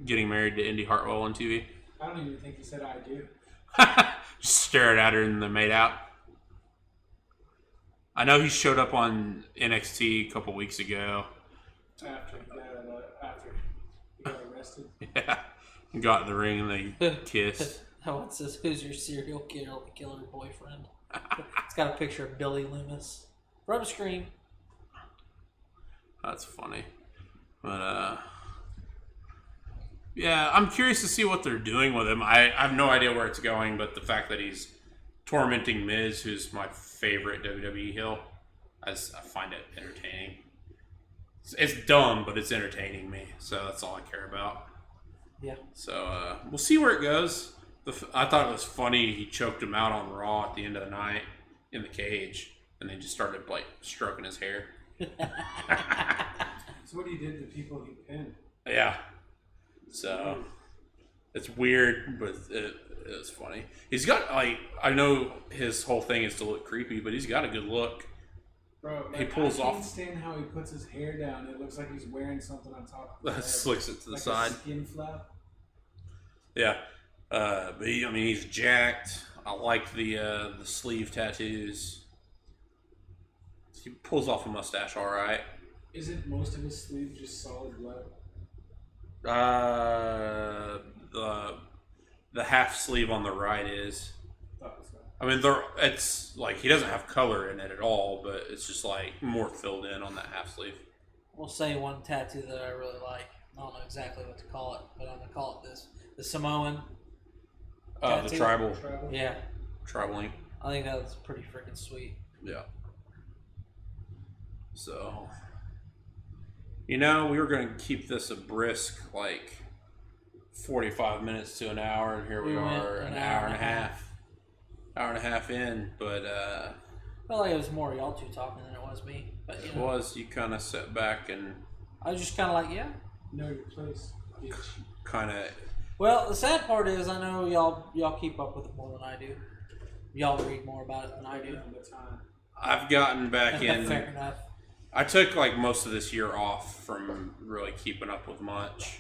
getting married to Indy Hartwell on TV? I don't even think he said I do. Just stared at her and they made out. I know he showed up on NXT a couple weeks ago. After he got arrested. Yeah. Got in the ring and they kissed. That one says, "Who's your serial killer boyfriend?" It's got a picture of Billy Loomis. From screen. That's funny. But, yeah, I'm curious to see what they're doing with him. I have no idea where it's going, but the fact that he's tormenting Miz, who's my favorite WWE heel, I find it entertaining. It's dumb, but it's entertaining me, so that's all I care about. Yeah. So, we'll see where it goes. I thought it was funny he choked him out on Raw at the end of the night in the cage, and they just started, like, stroking his hair. That's what he did to people he pinned. Yeah. So, it's weird, but it is funny. He's got, like, I know his whole thing is to look creepy, but he's got a good look. Bro, like, he pulls I off. can't stand how he puts his hair down. It looks like he's wearing something on top of his head. Slicks it to the like side. A skin flap. Yeah. But he's jacked. I like the sleeve tattoos. He pulls off a mustache all right. Isn't most of his sleeve just solid blood? The half sleeve on the right is. Thought so. I mean, it's like he doesn't have color in it at all, but it's just like more filled in on that half sleeve. We'll say one tattoo that I really like. I don't know exactly what to call it, but I'm gonna call it this: the Samoan. The tribal. Yeah. Tribal ink. I think that's pretty freaking sweet. Yeah. So, we were going to keep this a brisk, like, 45 minutes to an hour, and here we are, an hour and a half. Hour and a half in, but, I felt like it was more y'all two talking than it was me. But, you kind of sat back and... I was just kind of like, yeah. Know your place, bitch. Kind of... Well, the sad part is I know y'all keep up with it more than I do. Y'all read more about it than I do. All the time. I've gotten back in... Fair enough. I took like most of this year off from really keeping up with much.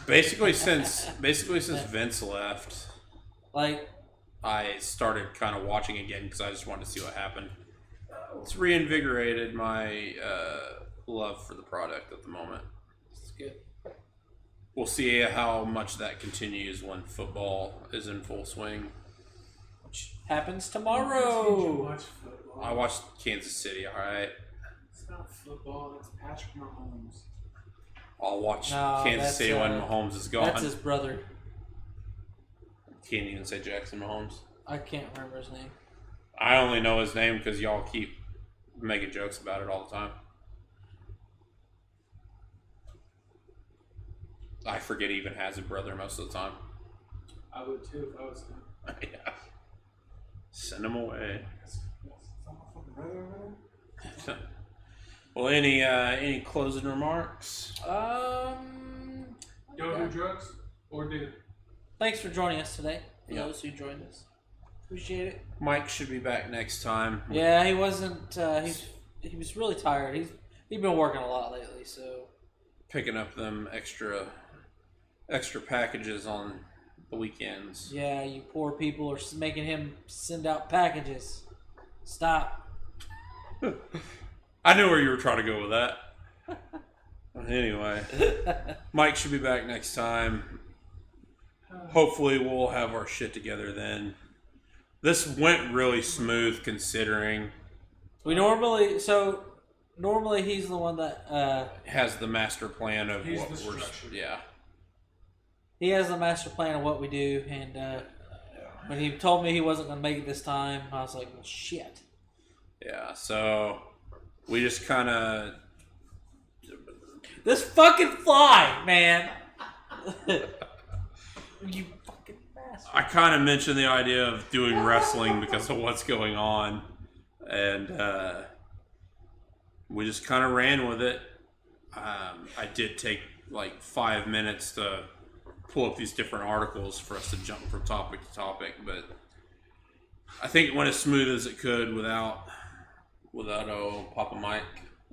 Basically since Vince left, Like, I started kind of watching again because I just wanted to see what happened. It's reinvigorated my love for the product at the moment. it's good. We'll see how much that continues when football is in full swing. Which happens Too tomorrow. much football. I watched Kansas City, alright? It's not football. That's Patrick Mahomes. I'll watch No, Kansas that's, City when Mahomes is gone. That's his brother. Can't even say Jackson Mahomes. I can't remember his name. I only know his name because y'all keep making jokes about it all the time. I forget he even has a brother most of the time. I would too if I was him. Yeah. Send him away. Is that my fucking brother over there? Well, any closing remarks? Don't do drugs or do. Thanks for joining us today. For Yep. those who joined us, appreciate it. Mike should be back next time. Yeah, he wasn't. He was really tired. He's been working a lot lately, so Picking up them extra packages on the weekends. yeah, you poor people are making him send out packages. Stop. I knew where you were trying to go with that. Anyway, Mike should be back next time. Hopefully we'll have our shit together then. This went really smooth considering. Normally he's the one that Has the master plan of He's what the we're... structure. Yeah. he has the master plan of what we do, and when he told me he wasn't going to make it this time, I was like, well, shit. Yeah, so we just kind of... This fucking fly, man. You fucking bastard. I kind of mentioned the idea of doing wrestling because of what's going on, and we just kind of ran with it. I did take like 5 minutes to pull up these different articles for us to jump from topic to topic, but I think it went as smooth as it could without Papa Mike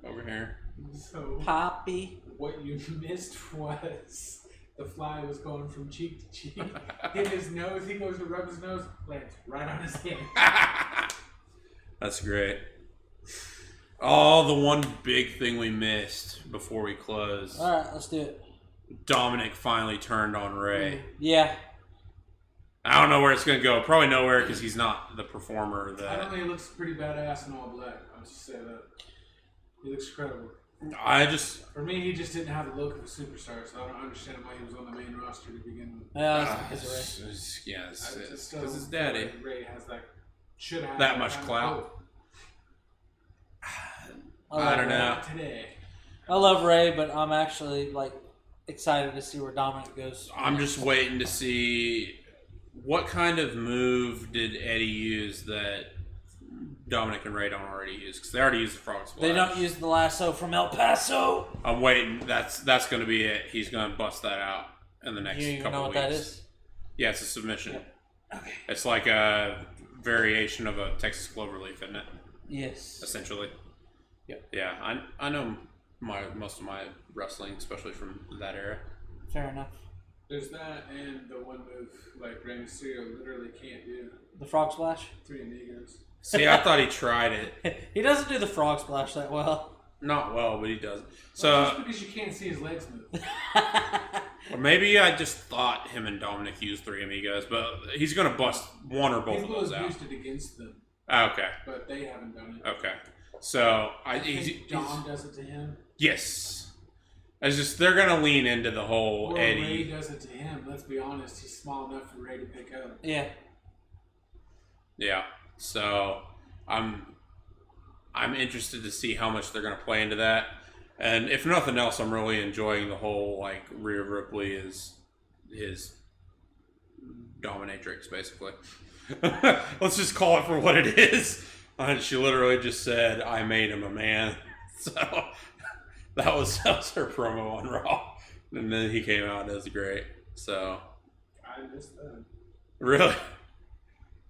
over here. So Poppy. what you missed was the fly was going from cheek to cheek. Hit his nose. He goes to rub his nose. Lands right on his hand. That's great. Oh, the one big thing we missed before we close. All right, let's do it. Dominic finally turned on Ray. Yeah. I don't know where it's going to go. Probably nowhere because he's not the performer I that... don't think he looks pretty badass in all black. I'll just say that. He looks incredible. For me, he just didn't have the look of a superstar, so I don't understand why he was on the main roster to begin with. Yeah, that's because of Ray. Yeah, I just because his don't daddy. feel like Ray has that. Should have That much kind of clout. look. I don't know. Not today. I love Ray, but I'm actually like excited to see where Dominic goes. I'm just waiting to see what kind of move did Eddie use that Dominic and Ray don't already use, because they already use the frog splash. They don't use the lasso from El Paso. I'm waiting. That's going to be it. He's going to bust that out in the next You even couple know of what weeks. that is? Yeah, it's a submission. Okay. It's like a variation of a Texas cloverleaf, isn't it? Yes. Essentially. Yeah, I know most of my wrestling, especially from that era. Fair enough. There's that and the one move like Rey Mysterio literally can't do. The frog splash? Three Amigos. See, I thought he tried it. He doesn't do the frog splash that well. Not well, but he does. Well, So, just because you can't see his legs move. or maybe I just thought him and Dominic used Three Amigos, but he's going to bust one or both of People those have out. used it against them, Okay. but they haven't done it. Okay. So, I think Dom does it to him. yes. It's just, they're going to lean into the whole Or Ray Eddie. does it to him. Let's be honest, he's small enough for Ray to pick up. Yeah. Yeah. So, I'm interested to see how much they're going to play into that. And if nothing else, I'm really enjoying the whole, like, Rhea Ripley is his dominatrix, basically. Let's just call it for what it is. And she literally just said, I made him a man. So, that was her promo on Raw. And then he came out and it was great. So, I missed that. really?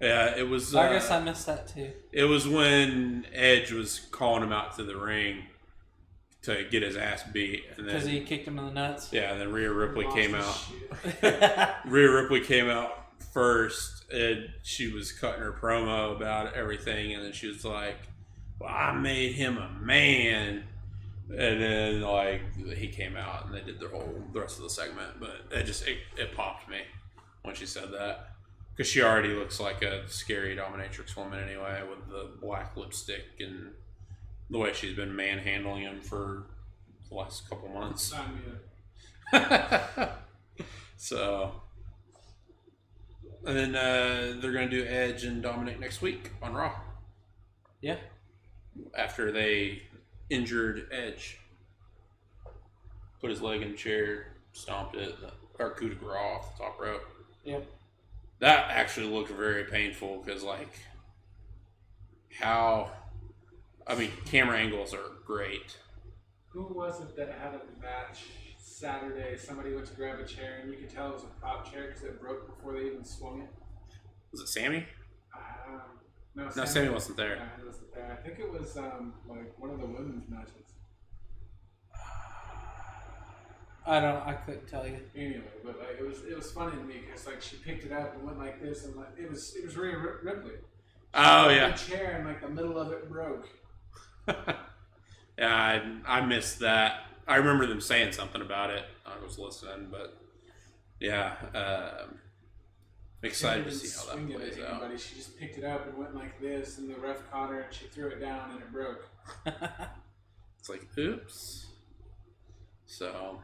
Yeah, it was. I guess I missed that too. It was when Edge was calling him out to the ring to get his ass beat, and Because then he kicked him in the nuts. yeah, and then Rhea Ripley came out. Shit. Rhea Ripley came out first, and she was cutting her promo about everything, and then she was like, "Well, I made him a man," and then like he came out, and they did the rest of the segment, but it popped me when she said that. Because she already looks like a scary dominatrix woman anyway, with the black lipstick and the way she's been manhandling him for the last couple months. Sign me up. So, and then they're going to do Edge and Dominic next week on Raw. Yeah. After they injured Edge. Put his leg in the chair, stomped it, or coup de grace off the top rope. Yep. That actually looked very painful because, like, camera angles are great. Who was it that had a match Saturday? Somebody went to grab a chair, and you could tell it was a prop chair because it broke before they even swung it. Was it Sammy? No, Sammy wasn't there. Yeah, he wasn't there. I think it was like one of the women's matches. I couldn't tell you. Anyway, but like it was funny to me because like she picked it up and went like this, and like it was Rhea Ripley. Oh yeah. The chair and like the middle of it broke. Yeah, I missed that. I remember them saying something about it. I was listening, but yeah, excited to see how that plays out. She just picked it up and went like this, and the ref caught her, and she threw it down, and it broke. It's like, oops. So,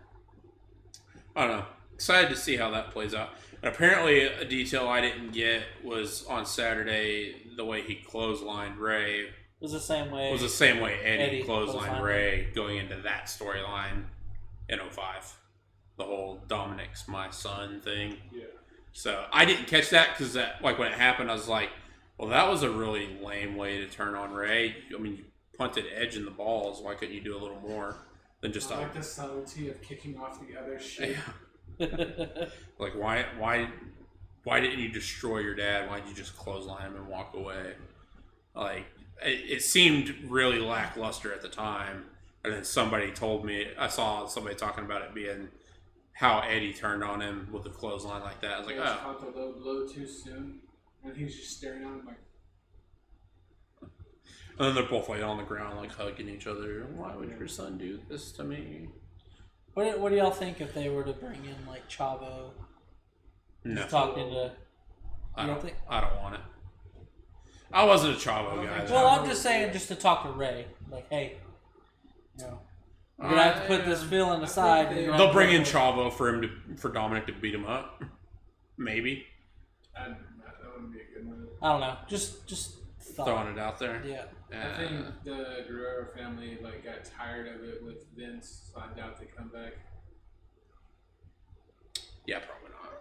I don't know. Excited to see how that plays out. And apparently, a detail I didn't get was on Saturday, the way he clotheslined Ray It was the same way. Eddie clotheslined Ray going into that storyline in 05. The whole Dominic's my son thing. Yeah. So I didn't catch that because like when it happened, I was like, well, that was a really lame way to turn on Ray. I mean, you punted Edge in the balls. Why couldn't you do a little more than just like the subtlety of kicking off the other shit. Yeah. Like why didn't you destroy your dad? Why did you just clothesline him and walk away? Like it seemed really lackluster at the time, and then somebody told me, I saw somebody talking about it being how Eddie turned on him with the clothesline like that. I was like, Edge caught the low blow too soon, and he was just staring at him like. And then they're both like on the ground, like hugging each other. Why would your son do this to me? What do y'all think if they were to bring in like Chavo? No, Talking to. I don't want it. I wasn't a Chavo guy. Well, I'm just saying, just to talk to Ray, like, hey, you know, you're gonna have to put this feeling aside. They'll bring in Chavo for Dominic to beat him up, maybe. That wouldn't be a good move. I don't know, just Throwing it out there. Yeah. I think the Guerrero family like got tired of it with Vince, so I doubt they come back. Yeah, probably not.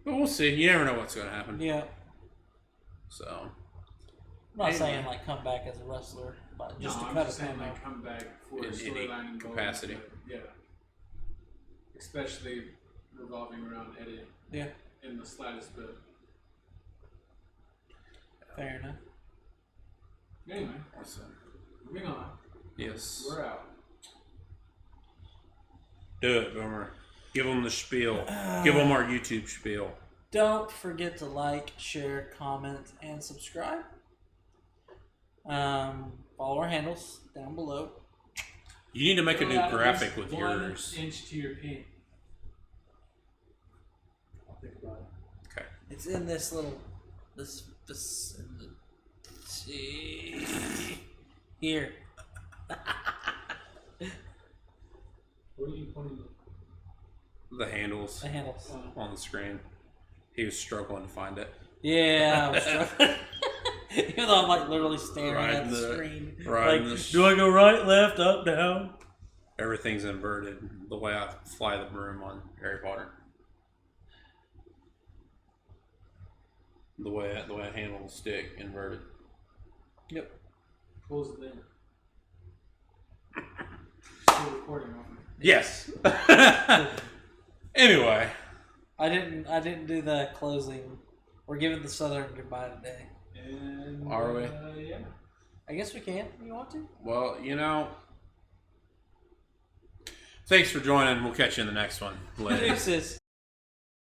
But we'll see. You never know what's going to happen. Yeah. So. I'm not saying like come back as a wrestler, but just to I'm cut just a saying promo. like come back for a In any storyline and capacity. Yeah. Especially revolving around Eddie. Yeah. In the slightest bit. Fair enough. Anyway, Awesome. moving on. Yes. We're out. Do it, Boomer. Give them the spiel. Give them our YouTube spiel. Don't forget to like, share, comment, and subscribe. Follow our handles down below. You need to make a new At graphic least with 1 yours. inch to your paint. I'll think about it. Okay. It's in this little, this in the, see, here. What are you pointing at? The handles The handles. on the screen. He was struggling to find it. Yeah, I was struggling. Even though I'm like literally staring Right at in the the- screen. right Like, in the- do I go right, left, up, down? Everything's inverted. The way I fly the broom on Harry Potter. The way I handle the stick inverted. Yep. Close it in. Still recording, aren't we? Yes. Anyway. I didn't do the closing We're giving the Southern goodbye today. And, Are we? Yeah. I guess we can. You want to? Well, thanks for joining. We'll catch you in the next one. Later. Deuces.